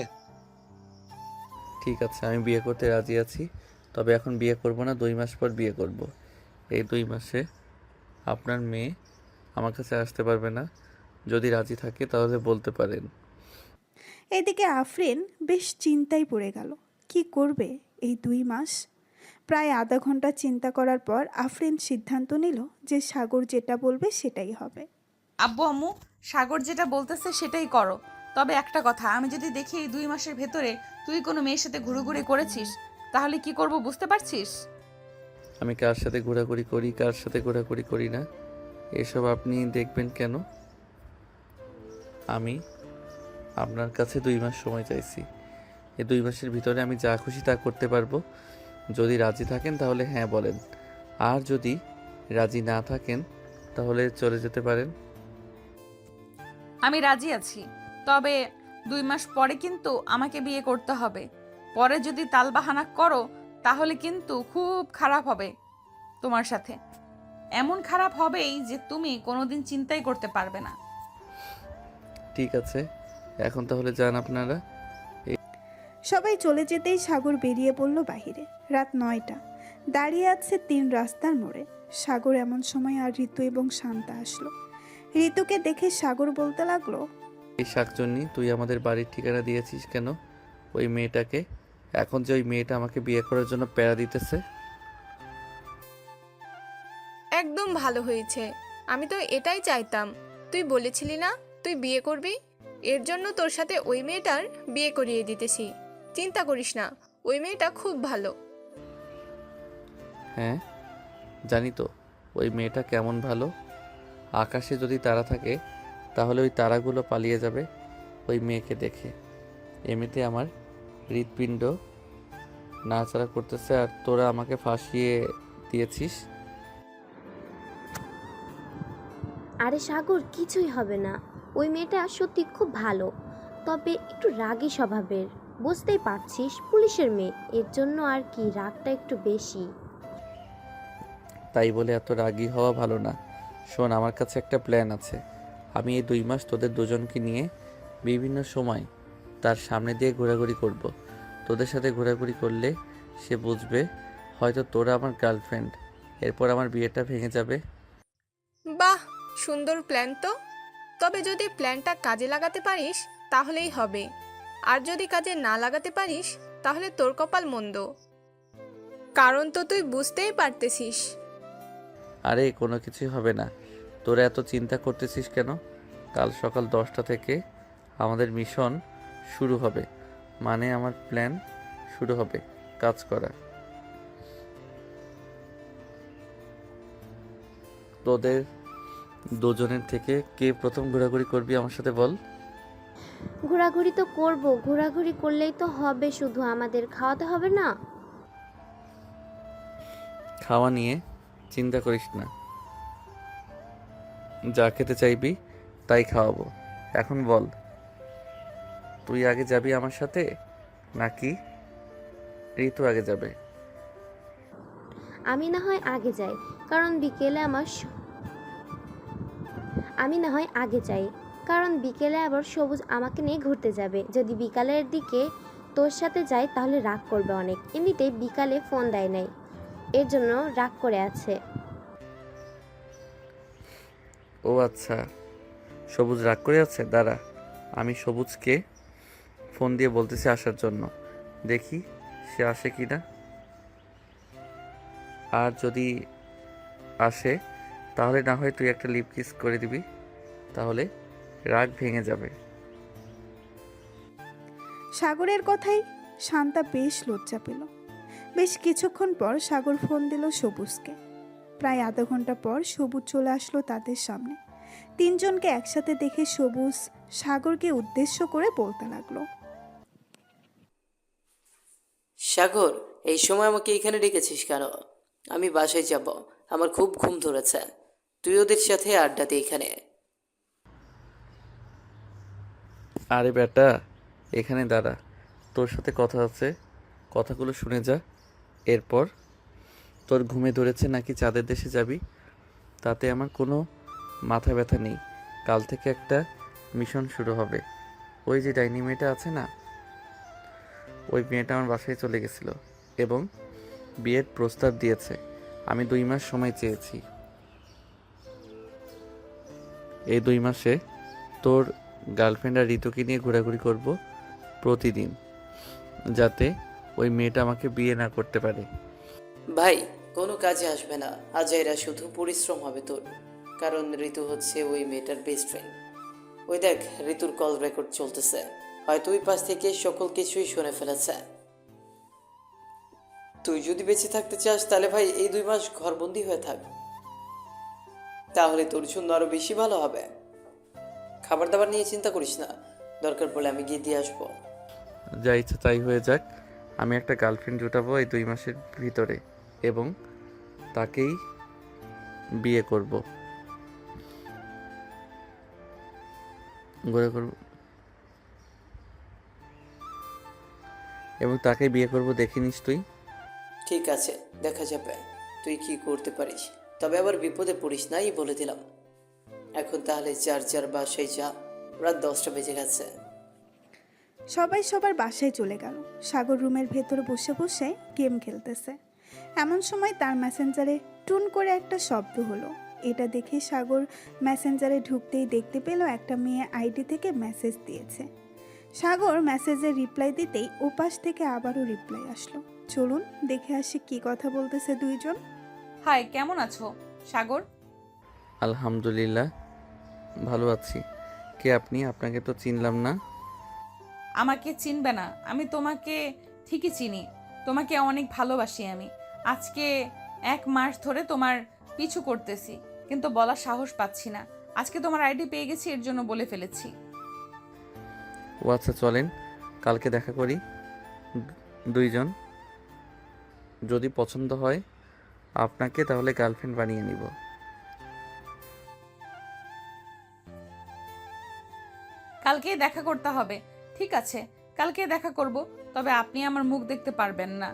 ঠিক আছে, আমি বিয়ে করতে রাজি আছি, তবে এখন বিয়ে করব না, 2 মাস পর বিয়ে করব। এই 2 মাসে আপনার মেয়ে আমার কাছে আসতে পারবে না। যদি রাজি থাকে তাহলে বলতে পারেন। এদিকে আফরিন বেশ চিন্তায় পড়ে গেল, কি করবে এই 2 মাস। প্রায় আধা ঘন্টা চিন্তা করার পর আফরিন সিদ্ধান্ত নিল যে সাগর যেটা বলবে সেটাই হবে। আব্বু আম্মু, সাগর যেটা বলতেছে সেটাই করো। তবে একটা কথা, আমি যদি দেখি এই 2 মাসের ভেতরে তুই কোনো মেয়ের সাথে ঘুরোঘুরি করেছিস, তাহলে কি করব বুঝতে পারছিস? আমি কার সাথে ঘোরাঘুরি করি, কার সাথে ঘোরাঘুরি করি না, এসব আপনি দেখবেন কেন? আমি আপনার কাছে 2 মাস সময় চাইছি। এই 2 মাসের ভিতরে আমি যা খুশি তা করতে পারবো। যদি রাজি থাকেন তাহলে হ্যাঁ বলেন, আর যদি রাজি না থাকেন তাহলে চলে যেতে পারেন। আমি রাজি আছি, তবে 2 মাস পরে কিন্তু আমাকে বিয়ে করতে হবে। পরে যদি তালবাহানা করো তাহলে কিন্তু খুব খারাপ হবে তোমার সাথে। এমন খারাপ হবেই যে তুমি কোনোদিন চিন্তাই করতে পারবে না। ঠিক আছে, এখন তাহলে যান আপনারা। সবাই চলে যেতেই সাগর বেরিয়ে পড়ল বাহিরে। রাত 9টা, দাঁড়িয়ে আছে 3 রাস্তার মোড়ে। সাগর এমন সময় আর ঋতু এবং শান্তা আসলো। ঋতুকে দেখে সাগর বলতে লাগলো, এই শাকচুন্নি, তুই আমাদের বাড়ির ঠিকানা দিয়েছিস কেন ওই মেয়েটাকে? এখন যে ওই মেয়েটা আমাকে বিয়ে করার জন্য প্যারা দিতেছে। একদম ভালো হয়েছে, আমি তো এটাই চাইতাম। তুই বলেছিলি না তুই বিয়ে করবি, এর জন্য তোর সাথে ওই মেয়েটার বিয়ে করিয়ে দিতেছি। চিন্তা করিস না, ওই মেয়েটা খুব ভালো। হ্যাঁ জানি তো ওই মেয়েটা কেমন ভালো। আকাশে যদি তারা থাকে তাহলে ওই তারাগুলো পালিয়ে যাবে ওই মেয়েকে দেখে। এমনিতে আমার হৃৎপিণ্ড নাড়াচাড়া করতেছে আর তোরা আমাকে ফাঁসিয়ে দিয়েছিস। আরে সাগর, কিছুই হবে না। ওই মেয়েটা সত্যি খুব ভালো, তবে একটু রাগী স্বভাবের। বুঝতেই পারছিস, পুলিশের মেয়ে, এর জন্য আর কি রাগটা একটু বেশি। তাই বলে এত রাগী হওয়া ভালো না। শোন, আমার কাছে একটা প্ল্যান আছে। আমি এই 2 মাস তোদের দুজনকে নিয়ে বিভিন্ন সময় তার সামনে দিয়ে ঘোরাঘুরি করব। তোদের সাথে ঘোরাঘুরি করলে সে বুঝবে হয়তো তোরা আমার গার্লফ্রেন্ড। এরপর আমার বিয়েটা ভেঙে যাবে। বাহ, সুন্দর প্ল্যান তো। তবে যদি প্ল্যানটা কাজে লাগাতে পারিস তাহলেই হবে, আর যদি কাজে না লাগাতে পারিস তাহলে তোর কপাল মন্দ। কারণ তো তুই বুঝতেই পারতেছিস। আরে কোনো কিছুই হবে না, তোরা এত চিন্তা করতেছিস কেন? কাল সকাল 10টা থেকে আমাদের মিশন শুরু হবে, মানে আমার প্ল্যান শুরু হবে কাজ করা। তোদের দুজনের থেকে কে প্রথম ঘোরাঘুরি করবি আমার সাথে বল? ঘোরাঘুরি তো করব, ঘোরাঘুরি করলেই তো হবে, শুধু আমাদের খাওয়াতে হবে না? খাওয়া নিয়ে চিন্তা করিস না, যা খেতে চাইবি তাই খাওয়াবো। এখন বল, তুই আগে যাবি আমার সাথে নাকি ঋতু আগে যাবে? আমি না হয় আগে যাই, কারণ বিকেলে কারণ বিকেলে আবার সবুজ আমাকে নিয়ে ঘুরতে যাবে। যদি বিকালের দিকে তোর সাথে যাই তাহলে রাগ করবে অনেক। এমনিতেই বিকালে ফোন দেয় নাই, এর জন্য রাগ করে আছে। ও আচ্ছা, সবুজ রাগ করে আছে। দাঁড়া, আমি সবুজকে ফোন দিয়ে বলতেছি আসার জন্য, দেখি সে আসে কি না। আর যদি আসে তাহলে না হয় তুই একটা লিপ কিস করে দিবি, তাহলে রাগ ভেঙে যাবে। সাগরের কথাই শান্তা বেশ লজ্জা পেল। বেশ কিছুক্ষণ পর সাগর ফোন দিল সবুজকে। প্রায় আধা ঘন্টা পর সবুজ চলে আসলো তাদের সামনে। 3 জনকে একসাথে দেখে সবুজ সাগরকে উদ্দেশ্য করে বলতে লাগলো, সাগর, এই সময় আমাকে এখানে ডেকেছিস কেন? আমি বাসায় যাব, আমার খুব ঘুম ধরেছে। তুই ওদের সাথে আড্ডা দে এখানে। আরে বেটা, এখানে দাঁড়া, তোর সাথে কথা আছে, কথাগুলো শুনে যা। এরপর তোর ঘুমে ধরেছে নাকি চাঁদের দেশে যাবি, তাতে আমার কোনো মাথা ব্যথা নেই। কাল থেকে একটা মিশন শুরু হবে। ওই যে ডাইনি মেয়েটা আছে না, ওই মেয়েটা আমার বাসায় চলে গেছিল এবং বিয়ের প্রস্তাব দিয়েছে। আমি 2 মাস সময় চেয়েছি। এই 2 মাসে তোর গার্লফ্রেন্ড আর ঋতুকে নিয়ে ঘোরাঘুরি করব প্রতিদিন, যাতে ওই মেয়েটা আমাকে বিয়ে না করতে পারে। ভাই কোনো কাজে আসবে না, আজাইরা শুধু পরিশ্রম হবে তোর। কারণ ঋতু হচ্ছে ওই মেয়েটার বেস্ট ফ্রেন্ড। ওই দেখ, ঋতুর কল রেকর্ড চলতেছে, হয়তো ওই পাশ থেকে সকল কিছুই শুনে ফেলেছে। তুই যদি বেঁচে থাকতে চাস তাহলে ভাই এই 2 মাস ঘরবন্দি হয়ে থাক, তাহলে তোর জন্য আরো বেশি ভালো হবে। খাবার দাবার নিয়ে চিন্তা করিস না, দরকার পড়লে আমি গিয়ে দিয়ে আসবো। যা ইচ্ছা তাই হয়ে যাক, আমি একটা গার্লফ্রেন্ড জুটাবো এই 2 মাসের ভিতরে এবং তাকেই বিয়ে করব। গড়ে করব এবং তাকেই বিয়ে করব, দেখে নিস তুই। ঠিক আছে, দেখা যাবে তুই কি করতে পারিস, তবে আবার বিপদে পড়িস নাই বলে দিলাম। এখন তাহলে যার যার বাসায় যা, রাত 10টা বেজে গেছে। সবাই সবার বাসায় চলে গেল। সাগর রুমের ভেতরে বসে বসে গেম খেলতেছে। এমন সময় তার মেসেঞ্জারে টুন করে একটা শব্দ হলো। এটা দেখে সাগর মেসেঞ্জারে ঢুকতেই দেখতে পেল একটা মেয়ে আইডি থেকে মেসেজ দিয়েছে। সাগর মেসেজের রিপ্লাই দিতেই ওপাশ থেকে আবারও রিপ্লাই আসলো। চলুন দেখে আসি কি কথা বলতেছে দুইজন। হাই, কেমন আছো সাগর? আলহামদুলিল্লাহ ভালো আছি। কে আপনি? আপনাকে তো চিনলাম না। আমাকে চিনবে না? আমি তোমাকে ঠিকই চিনি, তোমাকে অনেক ভালোবাসি আমি। আজকে 1 মাস ধরে তোমার পিছু করতেছি, কিন্তু বলার সাহস পাচ্ছি না। আজকে তোমার আইডি পেয়ে গেছি, এর জন্য বলে ফেলেছি। ও আচ্ছা, চলেন কালকে দেখা করি দুইজন। যদি পছন্দ হয় আপনাকে তাহলে গার্লফ্রেন্ড বানিয়ে নিব। কালকেই দেখা করতে হবে। ঠিক আছে, কালকে দেখা করব, তবে আপনি আমার মুখ দেখতে পারবেন না।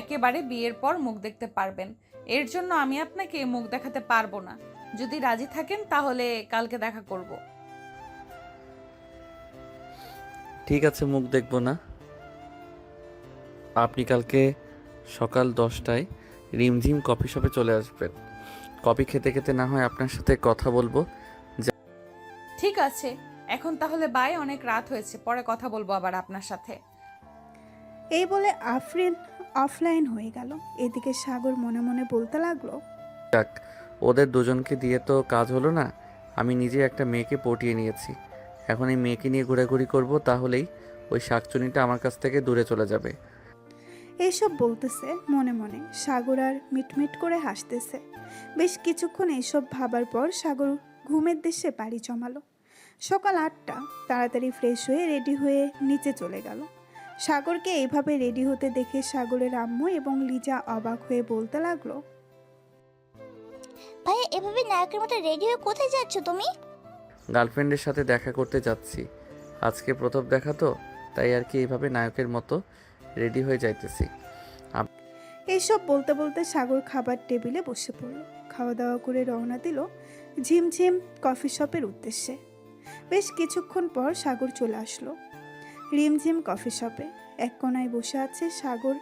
একেবারে বিয়ের পর মুখ দেখতে পারবেন, এর জন্য আমি আপনাকে মুখ দেখাতে পারবো না। যদি রাজি থাকেন তাহলে কালকে দেখা করব। ঠিক আছে, মুখ দেখব না। আপনি কালকে সকাল 10টায় রিমঝিম কফি শপে চলে আসবেন। কফি খেতে খেতে না হয় আপনার সাথে কথা বলবো। ঠিক আছে, এখন তাহলে বাই, অনেক রাত হয়েছে, পরে কথা বলবো আবার আপনার সাথে। এই বলে আফরিন অফলাইন হয়ে গেল। এদিকে সাগর মনে মনে বলতে লাগলো, যাক, ওদের দুজনকে দিয়ে তো কাজ হলো না। আমি নিজে একটা মেয়েকে পটিয়ে নিয়েছি, এখন এই মেয়েকে নিয়ে ঘোরাঘুরি করব, তাহলেই ওই শাকচুনিটা আমার কাছ থেকে দূরে চলে যাবে। এইসব বলতেছে মনে মনে। সাগর আর মিটমিট করে হাসতেছে। বেশ কিছুক্ষণ এইসব ভাবার পর সাগর ঘুমের দেশে পাড়ি জমালো। সকাল 8টা, তাড়াতাড়ি ফ্রেশ হয়ে রেডি হয়ে নিচে চলে গেল। সাগরকে এইভাবে রেডি হতে দেখে সাগরের আম্মু এবং লিজা অবাক হয়ে বলতে লাগলো, ভাইয়া এভাবে নায়কের মতো রেডি হয়ে কোথায় যাচ্ছ তুমি? গার্লফ্রেন্ডের সাথে দেখা করতে যাচ্ছি, আজকে প্রথম দেখা তো, তাই আর কি এইভাবে নায়কের মতো রেডি হয়ে যাইতেছি। এইসব বলতে বলতে সাগর খাবার টেবিলে বসে পড়ল। খাওয়া দাওয়া করে রওনা দিল ঝিমঝিম কফি শপের উদ্দেশ্যে। বেশ কিছুক্ষণ পর সাগর চলে আসলো রিমঝিম কফি শপে। এক কোনায় বসে আছে সাগর।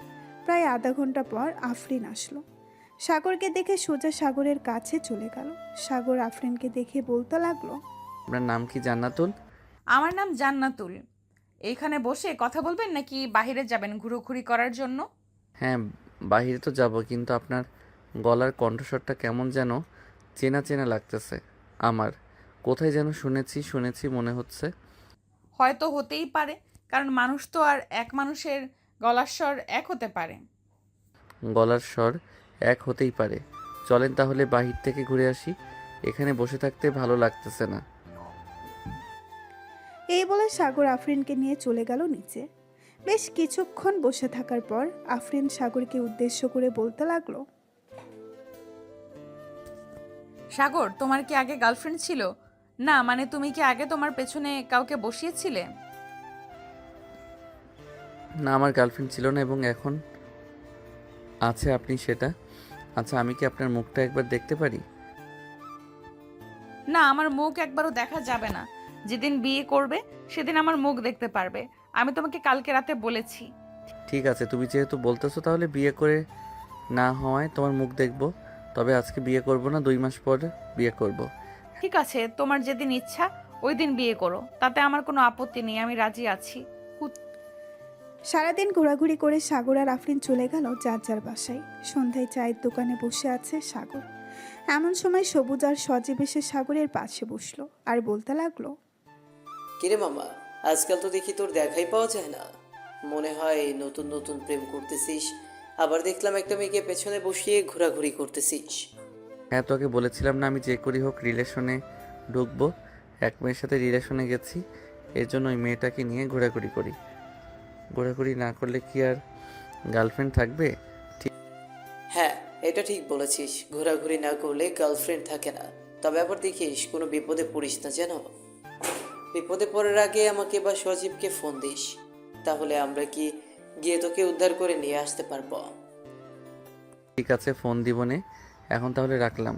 প্রায় আধা ঘন্টা পর আফরিন আসলো। সাগরকে দেখে সোজা সাগরের কাছে চলে গেল। সাগর আফরিনকে দেখে বলতে লাগলো, আপনার নাম কি জান্নাতুল? আমার নাম জান্নাতুল। এইখানে বসে কথা বলবেন নাকি বাইরে যাবেন ঘুরোঘুরি করার জন্য? হ্যাঁ, বাইরে তো যাব, কিন্তু আপনার গলার কণ্ঠস্বরটা কেমন যেন চেনা চেনা লাগতেছে আমার। কোথায় যেন শুনেছি মনে হচ্ছে। হয়তো হতেই পারে, কারণ মানুষ তো আর এক মানুষের গলার স্বর এক হতে পারে। গলার স্বর এক হতেই পারে। চলেন তাহলে বাহির থেকে ঘুরে আসি, এখানে বসে থাকতে ভালো লাগতেছে না। এই বলে সাগর আফরিনকে নিয়ে চলে গেল নিচে। বেশ কিছুক্ষণ বসে থাকার পর আফরিন সাগরকে উদ্দেশ্য করে বলতে লাগলো, সাগর, তোমার কি আগে গার্লফ্রেন্ড ছিল? না মানে তুমি কি আগে তোমার পেছনে কাউকে বসিয়েছিলে? না, আমার গার্লফ্রেন্ড ছিল না এবং এখন আছে আপনি সেটা। আচ্ছা, আমি কি আপনার মুখটা একবার দেখতে পারি? না, আমার মুখ একবারও দেখা যাবে না। যেদিন বিয়ে করবে সেদিন আমার মুখ দেখতে পারবে। আমি তোমাকে কালকে রাতে বলেছি। ঠিক আছে, তুমি যেহেতু বলতেছো তাহলে বিয়ে করে না হওয়ায় তোমার মুখ দেখবো। তবে আজকে বিয়ে করব না, 2 মাস পর বিয়ে করব। ঠিক আছে, তোমার যেদিন ইচ্ছা ওই দিন বিয়ে করো, তাতে আমার কোনো আপত্তি নেই, আমি রাজি আছি। সারাদিন ঘোরাঘুরি করে সাগর আর আফরিন চলে গেল যার যার বাসায়। সন্ধ্যায় চায়ের দোকানে বসে আছে সাগর। এমন সময় সবুজ আর সজীব এসে সাগরের পাশে বসলো আর বলতে লাগলো, কিরে মামা, আজকাল তো দেখি তোর দেখাই পাওয়া যায় না। মনে হয় নতুন নতুন প্রেম করতেছিস, আবার দেখলাম একটা মেয়েকে পেছনে বসিয়ে ঘোরাঘুরি করতেছিস। হ্যাঁ, তোকে বলেছিলাম না আমি যে করি হোক রিলেশনে ঢুকবো। এক মেয়ের সাথে রিলেশনে গেছি, এর জন্য ওই মেয়েটাকে নিয়ে ঘোরাঘুরি করি। ঘোরাঘুরি না করলে কি আর গার্লফ্রেন্ড থাকবে? হ্যাঁ, এটা ঠিক বলেছিস, ঘোরাঘুরি না করলে গার্লফ্রেন্ড থাকে না। তবে আবার দেখিস কোনো বিপদে পড়িস না যেন। বিপদে পড়ার আগে আমাকে বা সজীবকে ফোন দিস, তাহলে আমরা কি গিয়ে তোকে উদ্ধার করে নিয়ে আসতে পারবো। ঠিক আছে, ফোন দিবনে। এখন তাহলে রাখলাম।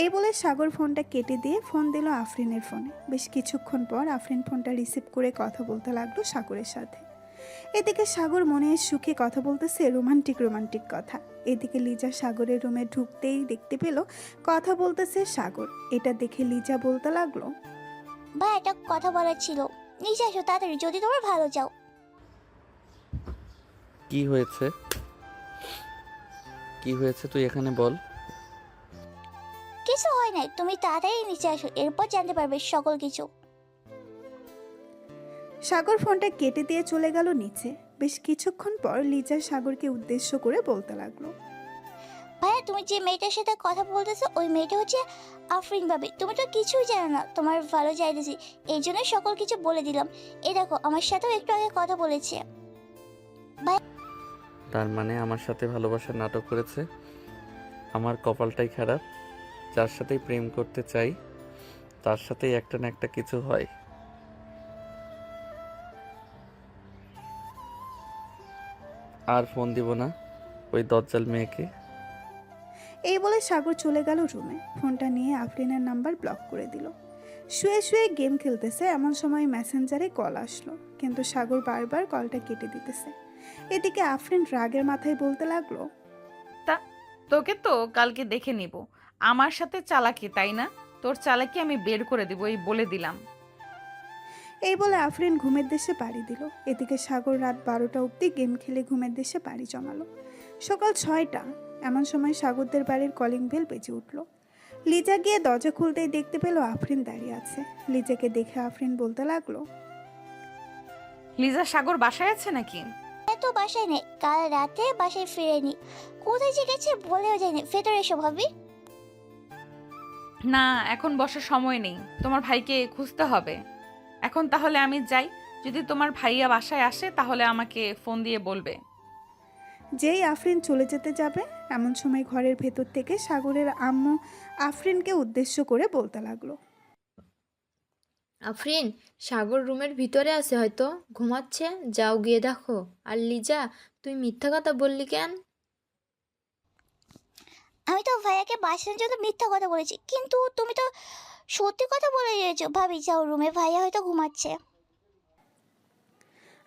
এই বলে সাগর ফোনটা কেটে দিয়ে ফোন দিল আফরিনের ফোনে। বেশ কিছুক্ষণ পর আফরিন ফোনটা রিসিভ করে কথা বলতে লাগলো সাগরের সাথে। এদিকে সাগর মনে সুখে কথা বলতেছে রোমান্টিক রোমান্টিক কথা। এদিকে লিজা সাগরের রুমে ঢুকতেই দেখতে পেল কথা বলতেছে সাগর। এটা দেখে লিজা বলতে লাগলো, ভাই একটা কথা বলার ছিল, নিচে আসো তাড়াতাড়ি যদি তোমার ভালো চাও। কি হয়েছে? কি হয়েছে তুই এখানে বল। কিছু হয় নাই, তুমি তাড়াতাড়ি নিচে আসো, এরপর জানতে পারবে সকল কিছু। সাগর ফোনটা কেটে দিয়ে চলে গেল নিচে। বেশ কিছুক্ষণ পর লিজা সাগরকে উদ্দেশ্য করে বলতে লাগলো, ভাইয়া তুমি যে মেয়েটার সাথে কথা বলতেছো ওই মেয়েটা হচ্ছে আফরিন ভাবি। তুমি তো কিছুই জানো না, তোমার ভালো চাইতেছি এই জন্য সকল কিছু বলে দিলাম। এই দেখো আমার সাথেও একটু আগে কথা বলেছে। তার মানে আমার সাথে ভালোবাসার নাটক করেছে। আমার কপালটাই খারাপ, যার সাথেই প্রেম করতে চাই তার সাথেই একটা না একটা কিছু হয়। আর ফোন দিব না ওই দজ্জাল মেয়েকে। এই বলে সাগর চলে গেল রুমে। ফোনটা নিয়ে আফরিনের নাম্বার ব্লক করে দিল। শুয়ে শুয়ে গেম খেলতেছে এমন সময় মেসেঞ্জারে কল আসলো, কিন্তু সাগর বারবার কলটা কেটে দিতেছে। এদিকে আফরিন রাগের মাথায় বলতে লাগলো, তা তোকে তো কালকে দেখে নিব। আমার সাথে চালাকি, তাই না? তোর চালাকি আমি বের করে দিব, এই বলে দিলাম। এই বলে আফরিন ঘুমের দেশে পাড়ি দিল। এদিকে সাগর রাত 12টা অবধি গেম খেলে ঘুমের দেশে পাড়ি জমালো। সকাল 6টা এমন সময় সাগরদের বাড়ির কলিং বেল বেজে উঠল। লিজা গিয়ে দরজা খুলতেই দেখতে পেল আফরিন দাঁড়িয়ে আছে। লিজাকে দেখে আফরিন বলতে লাগলো, লিজা, সাগর বাসায় আছে নাকি? তো বাসায় নেই, কাল রাতে বাসায় ফিরেনি। কোথায় যে গেছে বলেও যায়নি। ভেতরে এসো ভাবি। না, এখন বসার সময় নেই, তোমার ভাইকে খুঁজতে হবে। এখন তাহলে আমি যাই, যদি তোমার ভাইয়া বাসায় আসে তাহলে আমাকে ফোন দিয়ে বলবে। যেই আফরিন চলে যেতে যাবে এমন সময় ঘরের ভেতর থেকে সাগরের আম্মু আফরিনকে উদ্দেশ্য করে বলতে লাগলো, আফরিন, সাগর রুমের ভিতরে আছে, হয়তো ঘুমাচ্ছে, যাও গিয়ে দেখো। আর লিজা, তুই মিথ্যা কথা বললি কেন? আমি তো ভাইয়াকে বাঁচানোর জন্য মিথ্যা কথা বলেছি, কিন্তু তুমি তো সত্যি কথা বলে দিয়েছো। ভাবি যাও রুমে, ভাইয়া হয়তো ঘুমাচ্ছে।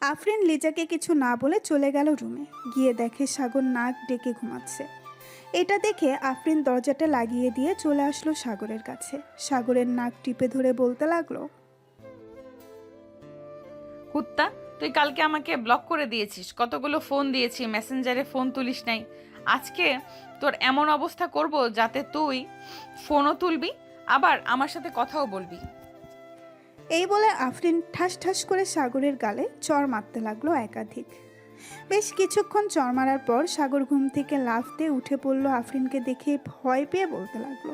আফরিন লিজাকে কিছু না বলে চলে গেল রুমে। গিয়ে দেখে সাগর নাক ডেকে ঘুমাচ্ছে। এটা দেখে আফরিন দরজাটা লাগিয়ে দিয়ে চলে আসলো সাগরের কাছে। সাগরের নাক টিপে ধরে বলতে লাগলো, কুত্তা, তুই কালকে আমাকে ব্লক করে দিয়েছিস, কতগুলো ফোন দিয়েছি, মেসেঞ্জারে ফোন তুলিস নাই। আজকে তোর এমন অবস্থা করব যাতে তুই ফোনও তুলবি, আবার আমার সাথে কথাও বলবি। এই বলে আফরিন ঠাস ঠাস করে সাগরের গালে চড় মারতে লাগলো একাধিক। বেশ কিছুক্ষণ চড় মারার পর সাগর ঘুম থেকে লাফ দিয়ে উঠে পড়লো। আফরিনকে দেখে ভয় পেয়ে বলতে লাগলো,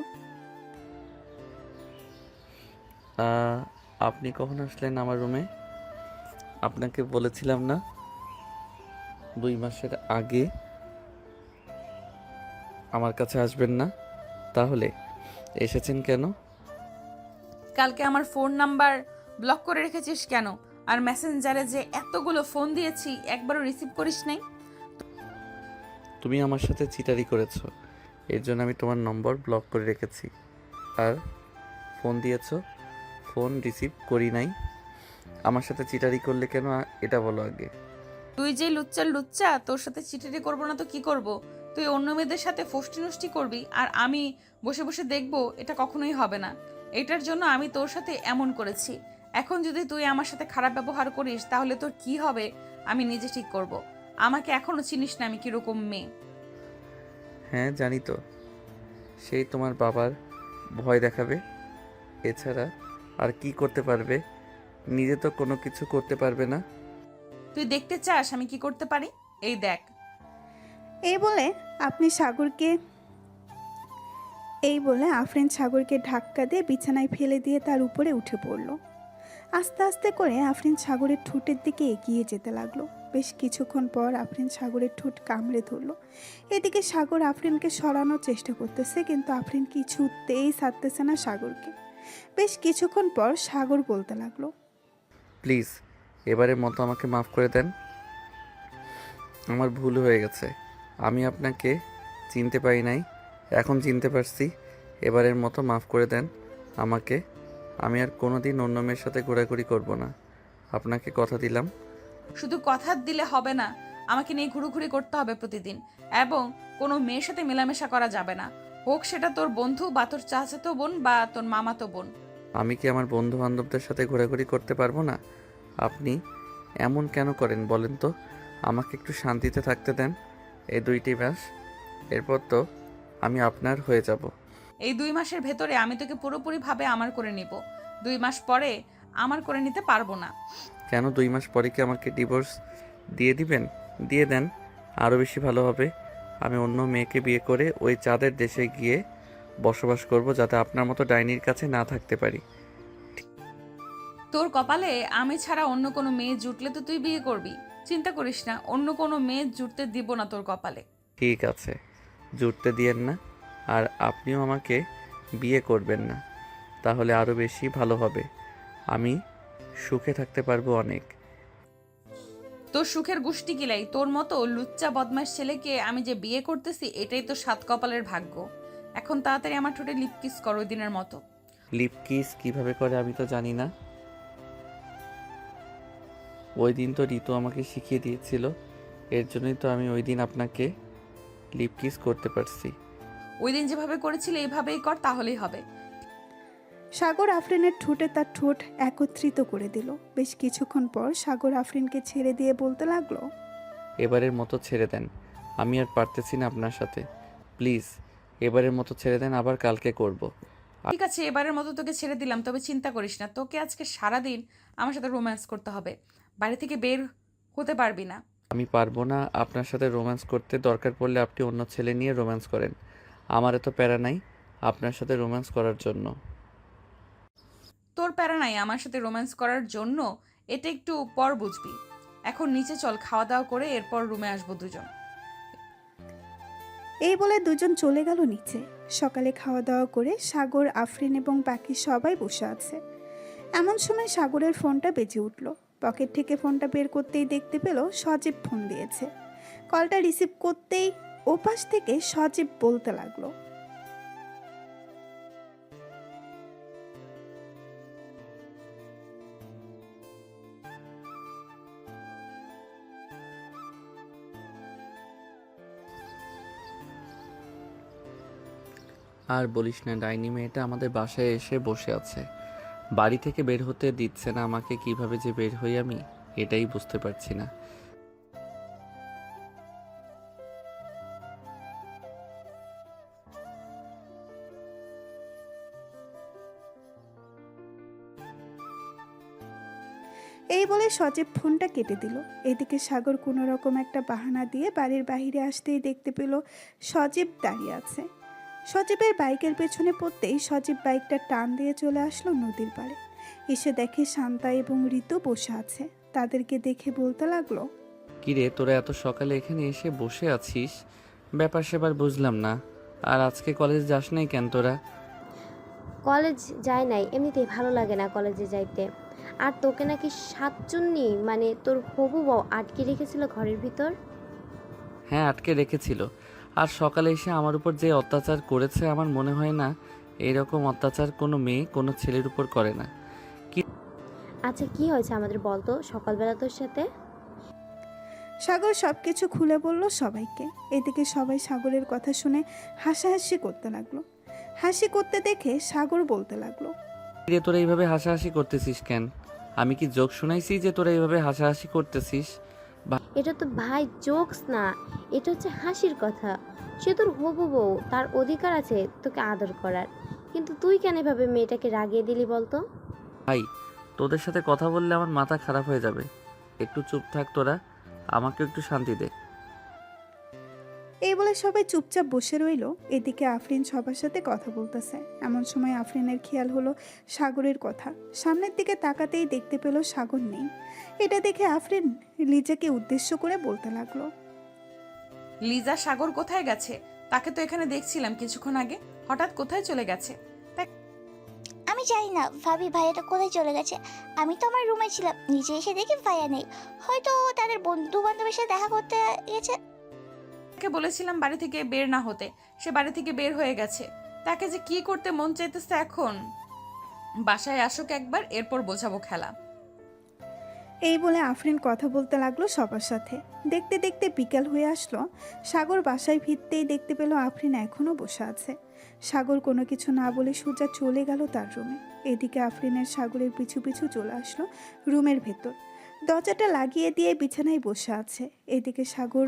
আপনি কখন আসলেন আমার রুমে? আপনাকে বলেছিলাম না 2 মাসের আগে আমার কাছে আসবেন না, তাহলে এসেছেন কেন? কালকে আমার ফোন নাম্বার ব্লক করে রেখেছিস কেন? আর মেসেঞ্জারে যে এতগুলো ফোন দিয়েছি একবারও রিসিভ করিস নাই। তুমি আমার সাথে চিটারি করেছো, এর জন্য আমি তোমার নম্বর ব্লক করে রেখেছি। আর ফোন দিয়েছো, ফোন রিসিভ করি নাই। আমার সাথে চিটারি করলে কেন এটা বলো আগে। তুই যে লুচ্চা, তোর সাথে চিঠিটি করবো না তো কি করব? তুই অন্য মেয়েদের সাথে ফষ্টি নষ্টি করবি আর আমি বসে বসে দেখবো, এটা কখনোই হবে না। এটার জন্য আমি তোর সাথে এমন করেছি। এখন যদি তুই আমার সাথে খারাপ ব্যবহার করিস তাহলে তোর কি হবে আমি নিজে ঠিক করব। আমাকে এখনো চিনিস না আমি কিরকম মেয়ে। হ্যাঁ জানি তো, সেই তোমার বাবার ভয় দেখাবে, এছাড়া আর কি করতে পারবে? নিজে তো কোনো কিছু করতে পারবে না। তুই দেখতে চাস আমি কি করতে পারি? এই দেখ। এই বলে আফরিন সাগরকে ধাক্কা দিয়ে বিছানায় ফেলে দিয়ে তার উপরে উঠে পড়ল। আস্তে আস্তে করে আফরিন সাগরের ঠোঁটের দিকে এগিয়ে যেতে লাগলো। বেশ কিছুক্ষণ পর আফরিন সাগরের ঠোঁট কামড়ে ধরল। এদিকে সাগর আফরিনকে সরানোর চেষ্টা করতেছে, কিন্তু আফরিন কিছুতেই ছাড়তেছে না সাগরকে। বেশ কিছুক্ষণ পর সাগর বলতে লাগলো, প্লিজ এবারের মতো আমাকে মাফ করে দেন। আমার ভুল হয়ে গেছে, আমি আপনাকে চিনতে পারি নাই, এখন চিনতে পারছি। এবারের মতো মাফ করে দেন আমাকে। আমি আর কোনোদিন অন্য মেয়ের সাথে ঘোরাঘুরি করব না, আপনাকে কথা দিলাম। শুধু কথা দিলে হবে না, আমাকে নিয়ে ঘুরোঘুরি করতে হবে প্রতিদিন, এবং কোনো মেয়ের সাথে মেলামেশা করা যাবে না, হোক সেটা তোর বন্ধু বা তোর চাচাতো বোন বা তোর মামাতো বোন। আমি কি আমার বন্ধু বান্ধবদের সাথে ঘোরাঘুরি করতে পারবো না? আপনি এমন কেন করেন বলেন তো? আমাকে একটু শান্তিতে থাকতে দেন এই 2টি মাস, এরপর তো আমি আপনার হয়ে যাব। এই 2 মাসের ভেতরে আমি তোকে পুরোপুরিভাবে আমার করে নিব। 2 মাস পরে আমার করে নিতে পারবো না। কেন 2 মাস পরে কি আমাকে ডিভোর্স দিয়ে দিবেন? দিয়ে দেন, আরও বেশি ভালো হবে। আমি অন্য মেয়েকে বিয়ে করে ওই চাঁদের দেশে গিয়ে বসবাস করব, যাতে আপনার মতো ডাইনির কাছে না থাকতে পারি। তোর কপালে আমি ছাড়া অন্য কোনো মেয়ে জুটলে তো তুই বিয়ে করবি। চিন্তা করিস না, অন্য কোনো মেয়ে জুটতে দিব না তোর কপালে। ঠিক আছে, জুটতে দিয়েন না, আর আপনিও আমাকে বিয়ে করবেন না, তাহলে আরও বেশি ভালো হবে। আমি সুখে থাকতে পারবো অনেক। তোর সুখের গুষ্টি কিলাই, তোর মতো লুচ্চা বদমাস ছেলেকে আমি যে বিয়ে করতেছি এটাই তো 7 কপালের ভাগ্য। এখন তাড়াতাড়ি আমার ঠোঁটে লিপ কিস কর ওই দিনের মতো। লিপ কিস কীভাবে করে আমি তো জানি না। ওই দিন তো ঋতু আমাকে শিখিয়ে দিয়েছিল, এর জন্যই তো আমি ওই দিন আপনাকে লিপ কিস করতে পারছি। ওই দিন যেভাবে করেছিলে এইভাবেই কর, তাহলেই হবে। সাগর আফরিনের ঠোঁটে তার ঠোঁট একত্রিত করে দিল। বেশ কিছুক্ষণ পর সাগর আফরিনকে ছেড়ে দিয়ে বলতে লাগলো, এবারের মতো ছেড়ে দেন, আমি আর পারতেছি না আপনার সাথে। প্লিজ এবারের মতো ছেড়ে দেন, আবার কালকে করব। ঠিক আছে, এবারের মতো তোকে ছেড়ে দিলাম, তবে চিন্তা করিস না, তোকে আজকে সারাদিন আমার সাথে রোম্যান্স করতে হবে। বাড়ি থেকে বের হতে পারবি না। আমি পারবো না আপনার সাথে রোম্যান্স করতে, দরকার পড়লে আপনি অন্য ছেলে নিয়ে রোম্যান্স করেন, আমার এত প্যারা নাই আপনার সাথে রোম্যান্স করার জন্য। তোর প্যারা নাই আমার সাথে রোম্যান্স করার জন্য, এটা একটু পর বুঝবি। এখন নিচে চল, খাওয়া দাওয়া করে এরপর রুমে আসবো দুজন। এই বলে দুজন চলে গেল নিচে। সকালে খাওয়া দাওয়া করে সাগর, আফরিন এবং বাকি সবাই বসে আছে। এমন সময় সাগরের ফোনটা বেজে উঠল। পকেট থেকে ফোনটা বের করতেই দেখতে পেল সজীব ফোন দিয়েছে। কলটা রিসিভ করতেই ওপাশ থেকে সজীব বলতে লাগলো, আর বলিস না, ডাইনি মেয়েটা আমাদের বাসায় এসে বসে আছে, বাড়ি থেকে বের হতে দিচ্ছে না আমাকে। কিভাবে যে বের হই আমি এটাই বুঝতে পারছি না। এই বলে সজীব ফোনটা কেটে দিল। এদিকে সাগর কোনো রকম একটা বাহানা দিয়ে বাড়ির বাইরে আসতেই দেখতে পেল সজীব দাঁড়িয়ে আছে। সজীবের বাইকের পেছনে পড়তেই সজীব বাইকটা টান দিয়ে চলে আসলো নদীর পাড়ে। এসে দেখে শান্তা এবং ঋতু বসে আছে। তাদেরকে দেখে বলতে লাগলো, কিরে তোরা এত সকালে এখানে এসে বসে আছিস, ব্যাপার সেবার বুঝলাম না। আর আজকে কলেজ যাস নাই কেন তোরা? কলেজ যায় নাই, এমনিতেই ভালো লাগে না কলেজে যাইতে। আর তোকে নাকি সাতচুন্নি মানে তোর হবু বউ আটকে রেখেছিল ঘরের ভিতর। হ্যাঁ আটকে রেখেছিল, আর সকালে এসে আমার উপর যে অত্যাচার করেছে, আমার মনে হয় না এইরকম অত্যাচার কোনো মেয়ে কোনো ছেলের উপর করে না। আচ্ছা কি হয়েছে আমাদের বলতো সকালবেলা তোর সাথে? সাগর সবকিছু খুলে বলল সবাইকে। এদিকে সবাই সাগরের কথা শুনে হাসাহাসি করতে লাগলো। হাসি করতে দেখে সাগর বলতে লাগলো, কিরে তোরা এইভাবে হাসাহাসি করতেছিস কেন? আমি কি জোক শুনাইছি যে তোরা এইভাবে হাসাহাসি করতেছিস? এটা তো ভাই জোকস না, এটা হচ্ছে হাসির কথা। সে তোর হবু বউ, তার অধিকার আছে তোকে আদর করার। কিন্তু তুই কেন এভাবে মেয়েটাকে রাগিয়ে দিলি বলতো? ভাই, তোদের সাথে কথা বললে আমার মাথা খারাপ হয়ে যাবে। একটু চুপ থাক তোরা, আমাকে একটু শান্তি দে। এই বলে সবাই চুপচাপ বসে রইল। এদিকে আফরিন সবার সাথে কথা বলতেছে। এমন সময় আফরিনের খেয়াল হলো সাগরের কথা। সামনের দিকে তাকাতেই দেখতে পেল সাগর নেই। এটা দেখে আফরিন লিজাকে উদ্দেশ্য করে বলতে লাগলো, লিজা সাগর কোথায় গেছে? তাকে তো এখানে দেখছিলাম কিছুক্ষণ আগে, হঠাৎ কোথায় চলে গেছে? আমি জানি না ভাবি ভাইয়াটা কোথায় চলে গেছে। আমি তো আমার রুমে ছিলাম, নিচে এসে দেখি ভাইয়া নেই। হয়তো তাদের বন্ধু বান্ধবের সাথে দেখা করতে গেছে। তাকে বলেছিলাম বাড়ি থেকে বের না হতে, সে বাড়ি থেকে বের হয়ে গেছে। তাকে যে কি করতে মন চাইতেছে এখন। বাসায় আসুক একবার, এরপর বোঝাবো খেলা। এই বলে আফরিন কথা বলতে লাগলো সবার সাথে। দেখতে দেখতে বিকাল হয়ে আসলো। সাগর বাসায় ফিরতেই দেখতে পেল আফরিন এখনও বসে আছে। সাগর কোনো কিছু না বলে সোজা চলে গেল তার রুমে। এদিকে আফরিনের সাগরের পিছু পিছু চলে আসলো রুমের ভেতর। দরজাটা লাগিয়ে দিয়ে বিছানায় বসে আছে। এদিকে সাগর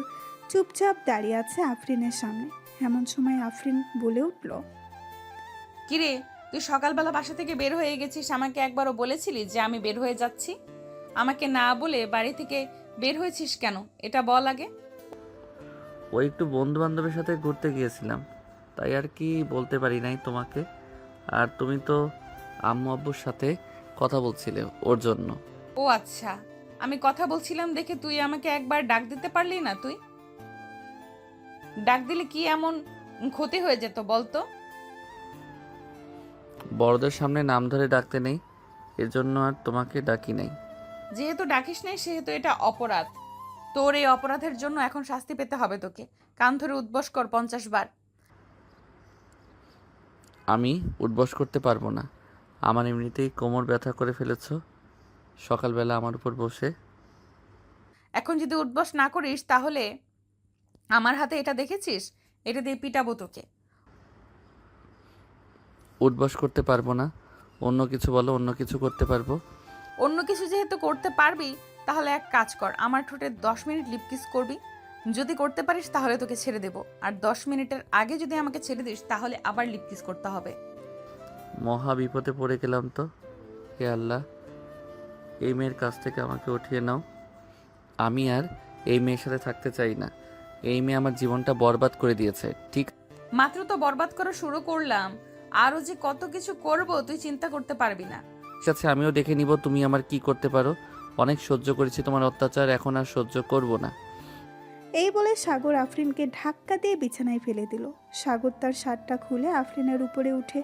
চুপচাপ দাঁড়িয়ে আছে আফরিনের সামনে। এমন সময় আফরিন বলে উঠল, কিরে, তুই সকালবেলা বাসা থেকে বের হয়ে গেছিস, আমাকে একবারও বলেছিলি যে আমি বের হয়ে যাচ্ছি? আমাকে না বলে বাড়ি থেকে বের হয়েছিস কেন, এটা বল আগে। ওই একটু বন্ধু বান্ধবের সাথে ঘুরতে গিয়েছিলাম, তাই আর কি বলতে পারি নাই তোমাকে। আর তুমি তো আম্মু আব্বুর সাথে কথা বলছিলে ওর জন্য। ও আচ্ছা, আমি কথা বলছিলাম দেখে তুই আমাকে একবার ডাক দিতে পারলি না? তুই ডাক দিলে কি এমন ক্ষতি হয়ে যেত বলতো? বড়দের সামনে নাম ধরে ডাকতে নেই, এর জন্য আর তোমাকে ডাকি নাই। যেহেতু ডাকিস নাই সেহেতু এটা অপরাধ। তোর এই অপরাধের জন্য এখন শাস্তি পেতে হবে তোকে। কান ধরে উদ্বস কর 50 বার। আমি উঠবস করতে পারবো না, আমার এমনিতেই কোমর ব্যথা করে ফেলেছ সকালবেলা আমার উপর বসে। এখন যদি উদ্বস না করিস তাহলে আমার হাতে এটা দেখেছিস, এটা দিয়ে পিটাবো তোকে। উঠবস করতে পারবো না, অন্য কিছু বলো, অন্য কিছু করতে পারবো। অন্য কিছু যেহেতু করতে পারবি তাহলে এক কাজ কর, আমার ঠোঁটে 10 মিনিট লিপ কিস করবি। যদি করতে পারিস তাহলে তোকে ছেড়ে দেব, আর 10 মিনিটের আগে যদি আমাকে ছেড়ে দিস তাহলে আবার লিপ কিস করতে হবে। মহা বিপদে পড়ে গেলাম তো। হে আল্লাহ, এই মেয়ের কাছ থেকে আমাকে উঠিয়ে নাও। আমি আর এই মেয়ের সাথে থাকতে চাই না। এই মেয়ে আমার জীবনটা বরবাদ করে দিয়েছে। ঠিক মাত্র তো বরবাদ করা শুরু করলাম, আরও যে কত কিছু করব তুই চিন্তা করতে পারবি না। আছে, আমিও দেখে নিব তুমি আমার কি করতে পারো। অনেক সহ্য করেছি তোমার অত্যাচার, এখন আর সহ্য করব না। এই বলে সাগর আফরিনকে ধাক্কা দিয়ে বিছানায় ফেলে দিল। সাগর তার শার্টটা খুলে আফরিনের উপরে উঠে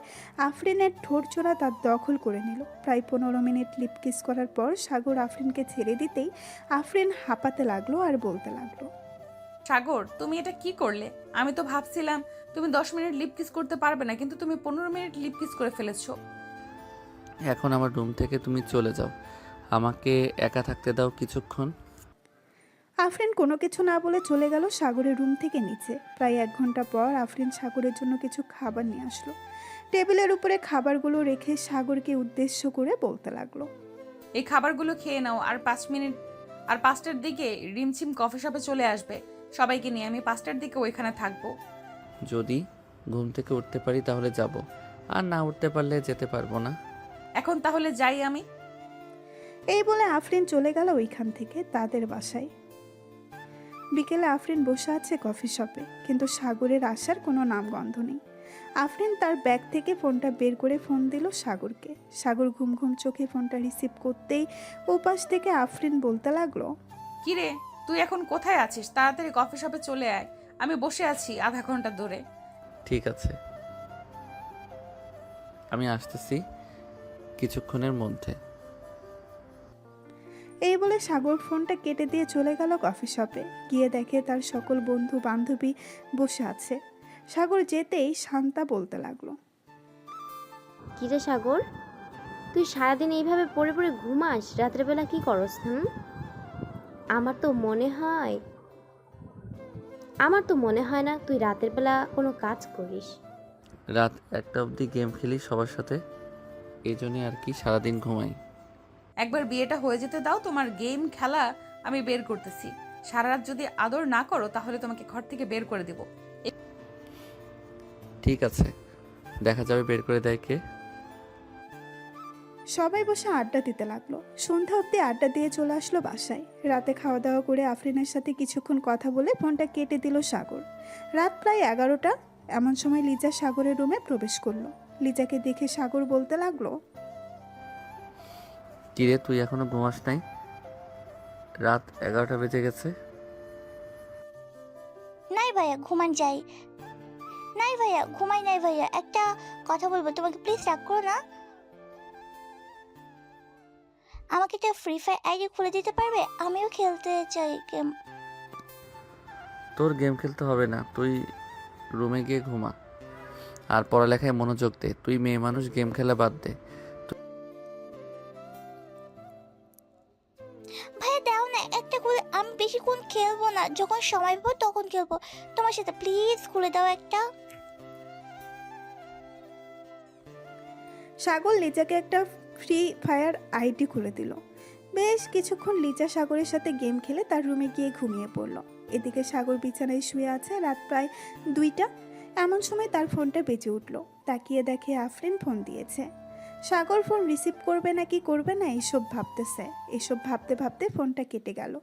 আফরিনের ঠোঁট জোড়া তার দখল করে নিল। প্রায় 15 মিনিট লিপ কিস করার পর সাগর আফরিনকে ছেড়ে দিতেই আফরিন হাঁপাতে লাগলো আর বলতে লাগলো, সাগর, তুমি এটা কি করলে? আমি তো ভাবছিলাম তুমি 10 মিনিট লিপ কিস করতে পারবে না, কিন্তু তুমি 15 মিনিট লিপ কিস করে ফেলেছো। এখন আমার রুম থেকে তুমি চলে যাও, আমাকে একা থাকতে দাও কিছুক্ষণ। আফরিন কোনো কিছু না বলে চলে গেল সাগরের রুম থেকে নিচে। প্রায় 1 ঘন্টা পর আফরিন সাগরের জন্য কিছু খাবার নিয়ে আসলো। টেবিলের উপরে খাবারগুলো রেখে সাগরকে উদ্দেশ্য করে বলতে লাগলো, এই খাবারগুলো খেয়ে নাও, আর 5 মিনিট আর 5টার দিকে রিমঝিম কফি শপে চলে আসবে সবাইকে নিয়ে। আমি 5টার দিকে ওইখানে থাকবো। যদি ঘুম থেকে উঠতে পারি তাহলে যাব, আর না উঠতে পারলে যেতে পারবো না। এখন তাহলে যাই আমি। এই বলে আফরিন চলে গেল ওইখান থেকে তাদের বাসায়। বিকেলে আফরিন বসে আছে কফি শপে, কিন্তু সাগরের আসার কোনো নামগন্ধ নেই। আফরিন তার ব্যাগ থেকে ফোনটা বের করে ফোন দিল সাগরকে। সাগর ঘুম ঘুম চোখে ফোনটা রিসিভ করতেই ওপাশ থেকে আফরিন বলতে লাগলো, কিরে, তুই এখন কোথায় আছিস? তাড়াতাড়ি কফি শপে চলে আয়, আমি বসে আছি আধা ঘন্টা ধরে। ঠিক আছে, আমি আসতেছি কিছুক্ষণের মধ্যে। এই বলে সাগর ফোনটা কেটে দিয়ে চলে গেল কফি শপে। গিয়ে দেখে তার সকল বন্ধু বান্ধবী বসে আছে। সাগর যেতেই শান্তা বলতে লাগলো, কিরে সাগর, তুই সারাদিন এইভাবে পড়ে পড়ে ঘুমাস, রাত্রেবেলা কি করস? আমার তো মনে হয় না তুই রাতের বেলা কোনো কাজ করিস। রাত 1টা অবধি গেম খেলি সবার সাথে, এই জন্যে আর কি সারাদিন ঘুমাই। একবার বিয়েটা হয়ে যেতে দাও, তোমার গেম খেলা আমি বের করতেছি। সারা রাত যদি আদর না করো তাহলে তোমাকে ঘর থেকে বের করে দিব। ঠিক আছে, দেখা যাবে বের করে দেয় কে। সবাই বসে আড্ডা দিতে লাগলো। সন্ধ্যা অবধি আড্ডা দিয়ে চলে আসলো বাসায়। রাতে খাওয়া দাওয়া করে আফরিনের সাথে কিছুক্ষণ কথা বলে ফোনটা কেটে দিল সাগর। রাত প্রায় 11টা। এমন সময় লিজা সাগরের রুমে প্রবেশ করলো। লিজাকে দেখে সাগর বলতে লাগলো, কিরে তুই এখনো ঘুমাস নাই? রাত 11টা বেজে গেছে। নাই ভাইয়া ঘুমান যাই। নাই ভাইয়া ঘুমাই নাই ভাইয়া, একটা কথা বলবো তোমাকে, প্লিজ রাগ করো না। আমাকে একটা ফ্রি ফায়ার আইডি খুলে দিতে পারবে? আমিও খেলতে চাই গেম। তোর গেম খেলতে হবে না, তুই রুমে গিয়ে ঘুমা আর পড়ালেখায় মনোযোগ দে। তুই মেয়ে মানুষ, গেম খেলা বাদ দে। ভাইয়া দাও না একটা খুলে, আমি বেশিক্ষণ খেলবো না, যখন সময় পাবো তখন খেলবো তোমার সাথে, প্লিজ খুলে দাও একটা। সাগর লিজাকে একটা ফ্রি ফায়ার আইডি খুলে দিল। বেশ কিছুক্ষণ লিজা সাগরের সাথে গেম খেলে তার রুমে গিয়ে ঘুমিয়ে পড়ল। এদিকে সাগর বিছানায় শুয়ে আছে। রাত প্রায় 2টা। এমন সময় তার ফোনটা বেজে উঠল। তাকিয়ে দেখে আফরিন ফোন দিয়েছে। সাগর ফোন রিসিভ করবে না কি করবে না এসব ভাবতেছে। এসব ভাবতে ভাবতে ফোনটা কেটে গেল।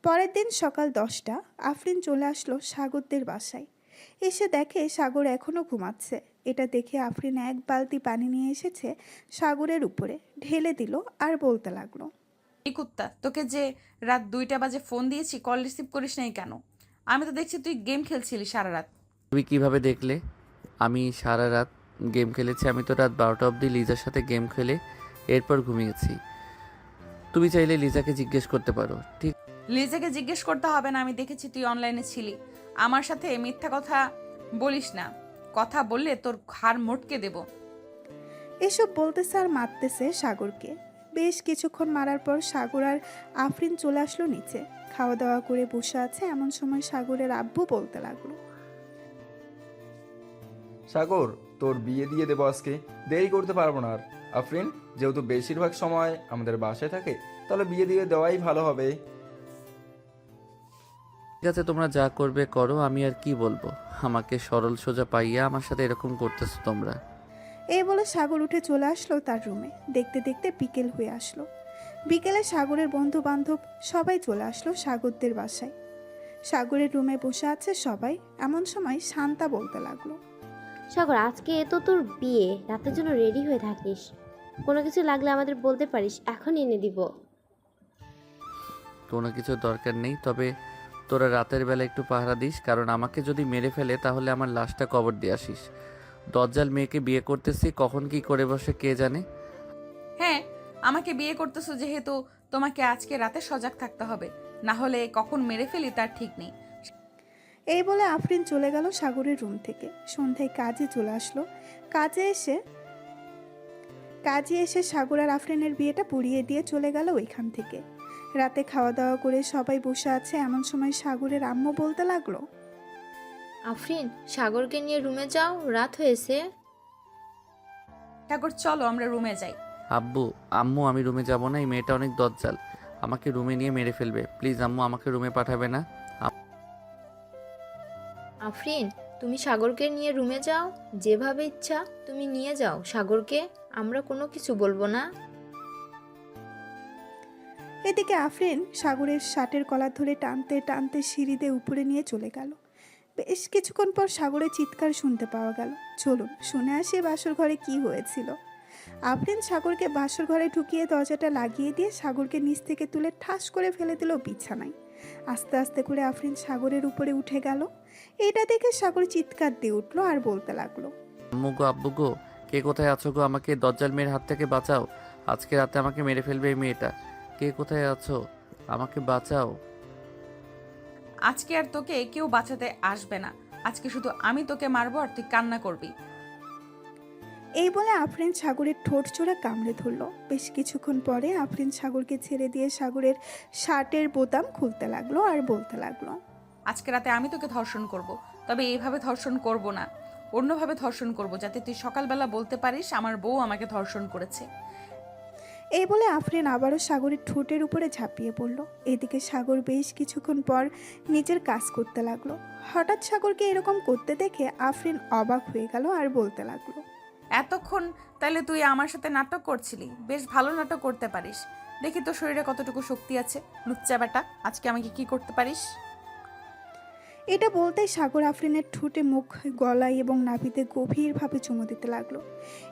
পরের দিন সকাল 10টা আফরিন চলে আসলো সাগরদের বাসায়। এসে দেখে সাগর এখনও ঘুমাচ্ছে। এটা দেখে আফরিন এক বালতি পানি নিয়ে এসেছে সাগরের উপরে ঢেলে দিল আর বলতে লাগলো, এই কুত্তা, তোকে যে রাত 2টা বাজে ফোন দিয়েছি, কল রিসিভ করিস নাই কেন? আমি তো দেখছি তুই গেম খেলছিলি সারা রাত। তুমি কিভাবে দেখলে আমি সারা রাত গেম খেলেছি? আমি তো রাত 12টা অবধি লিজার সাথে গেম খেলে এরপর ঘুমিয়েছি। তুমি চাইলে লিজাকে জিজ্ঞেস করতে পারো। ঠিক লিজাকে জিজ্ঞেস করতে হবে না, আমি দেখেছি তুই অনলাইনে ছিলি। আমার সাথে মিথ্যা কথা বলিস না, কথা বললে তোর ঘাড় মোটকে দেব। এসব বলতেছে আর মারতেছে সাগরকে। বেশ কিছুক্ষণ মারার পর সাগর আর আফরিন চলে আসলো নিচে। খাওয়া দাওয়া করে বসে আছে। এমন সময় সাগরের আব্বু বলতে লাগলো, সাগর, তোর বিয়ে দিয়ে দেবো আজকে, দেরি করতে পারবো না আর। আফরিন যেহেতু বেশিরভাগ সময় আমাদের বাসায় থাকে, তাহলে বিয়ে দিয়ে দেওয়াই ভালো হবে। আছে, তোমরা যা করবে করো, আমি আর কি বলবো। আমাকে সরল সোজা পাইয়া আমার সাথে এরকম করতেছো তোমরা। এই বলে সাগর উঠে চলে আসলো তার রুমে। দেখতে দেখতে বিকেল হয়ে আসলো। বিকেলে সাগরের বন্ধু বান্ধব সবাই চলে আসলো সাগরদের বাসায়। সাগরের রুমে বসে আছে সবাই। এমন সময় শান্তা বলতে লাগলো, সাগর, আজকে তো তোর বিয়ে, রাতের জন্য রেডি হয়ে থাকিস। কোনো কিছু লাগলে আমাদের বলতে পারিস, এখন এনে দিব। কোনো কিছু দরকার নেই, তবে তোরা রাতের বেলা একটু পাহারা দিস, কারণ আমাকে যদি মেরে ফেলে তাহলে আমার লাশটা কবর দিয়ে আসিস। দজ্জাল মেয়েকে বিয়ে করতেছি, কখন কি করে বসে কে জানে। হ্যাঁ, আমাকে বিয়ে করতেছো যেহেতু তোমাকে আজকে রাতে সজাগ থাকতে হবে, না হলে কখন মেরে ফেলি তার ঠিক নেই। এই বলে আফরিন চলে গেল সাগরের রুম থেকে। সন্ধ্যায় কাজে চলে আসলো। কাজে এসে সাগর আর আফরিনের বিয়েটা পুড়িয়ে দিয়ে চলে গেল ওইখান থেকে। রাতে খাওয়া দাওয়া করে সবাই বসে আছে। এমন সময় সাগরের আম্মু বলতে লাগলো, আফরিন, সাগরকে নিয়ে রুমে যাও, রাত হয়েছে। সাগর চলো আমরা রুমে যাই। আব্বু, আম্মু, আমি রুমে যাব না, এই মেয়েটা অনেক দজ্জাল, আমাকে রুমে নিয়ে মেরে ফেলবে। প্লিজ আম্মু, আমাকে রুমে পাঠাবে না। আফরিন, তুমি সাগরকে নিয়ে রুমে যাও, যেভাবে ইচ্ছা তুমি নিয়ে যাও সাগরকে, আমরা কোনো কিছু বলবো না। এদিকে আফরিন সাগরের শার্টের কলার ধরে টানতে টানতে সিঁড়িতে উপরে নিয়ে চলে গেল। বেশ কিছুক্ষণ পর সাগরের চিৎকার শুনতে পাওয়া গেল। চলুন শুনে আসি বাসর ঘরে কি হয়েছিল। আফরিন সাগরকে বাসর ঘরে ঢুকিয়ে দরজাটা লাগিয়ে দিয়ে সাগরকে নিচ থেকে তুলে ঠাস করে ফেলে দিল বিছানায়। আস্তে আস্তে করে আফরিন সাগরের উপরে উঠে গেল। এটা দেখে সাগর চিৎকার দিয়ে উঠলো আর বলতে লাগলো, আম্মু গো, আব্বু গো, কে কোথায় আছো গো? আমাকে দজ্জাল মেয়ের হাত থেকে বাঁচাও। আজকে রাতে আমাকে মেরে ফেলবে এই মেয়েটা। কে কোথায় আছো? আমাকে বাঁচাও। আজকে আর তোকে কেউ বাঁচাতে আসবে না। আজকে শুধু আমি তোকে মারবো আর তুই কান্না করবি। এই বলে আফরিন সাগরের ঠোঁট চোরা কামড়ে ধরলো। বেশ কিছুক্ষণ পরে আফরিন সাগরকে ছেড়ে দিয়ে সাগরের শার্টের বোতাম খুলতে লাগলো আর বলতে লাগলো, আজকে রাতে আমি তোকে ধর্ষণ করব, তবে এইভাবে ধর্ষণ করব না, অন্যভাবে ধর্ষণ করব, যাতে তুই সকালবেলা বলতে পারিস আমার বউ আমাকে ধর্ষণ করেছে। এই বলে আফরিন আবারও সাগরের ঠোঁটের উপরে ঝাঁপিয়ে পড়ল। এদিকে সাগর বেশ কিছুক্ষণ পর নিজের কাজ করতে লাগলো। হঠাৎ সাগরকে এরকম করতে দেখে আফরিন অবাক হয়ে গেল আর বলতে লাগলো, এতক্ষণ তাহলে তুই আমার সাথে নাটক করছিলি? বেশ ভালো নাটক করতে পারিস। দেখি তোর শরীরে কতটুকু শক্তি আছে। লুচ্চা বেটা, আজকে আমাকে কি করতে পারিস? এটা বলতেই সাগর আফরিনের ঠোঁটে, মুখ, গলায় এবং নাভিতে গভীরভাবে চুমু দিতে লাগলো।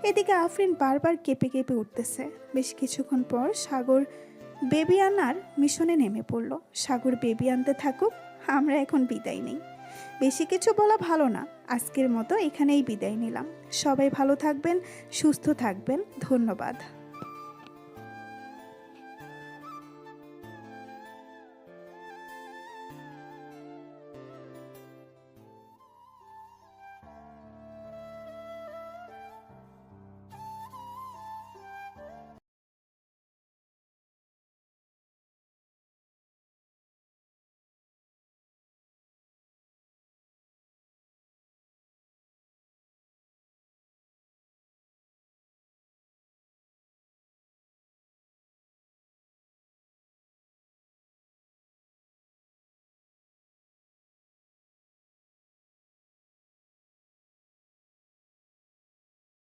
এদিকে আফরিন বারবার কেঁপে কেঁপে উঠতেছে। বেশ কিছুক্ষণ পর সাগর বেবি আনার মিশনে নেমে পড়ল। সাগর বেবি আনতে থাকুক, আমরা এখন বিদায় নেই। বেশি কিছু বলা ভালো না, আজকের মতো এখানেই বিদায় নিলাম। সবাই ভালো থাকবেন, সুস্থ থাকবেন। ধন্যবাদ।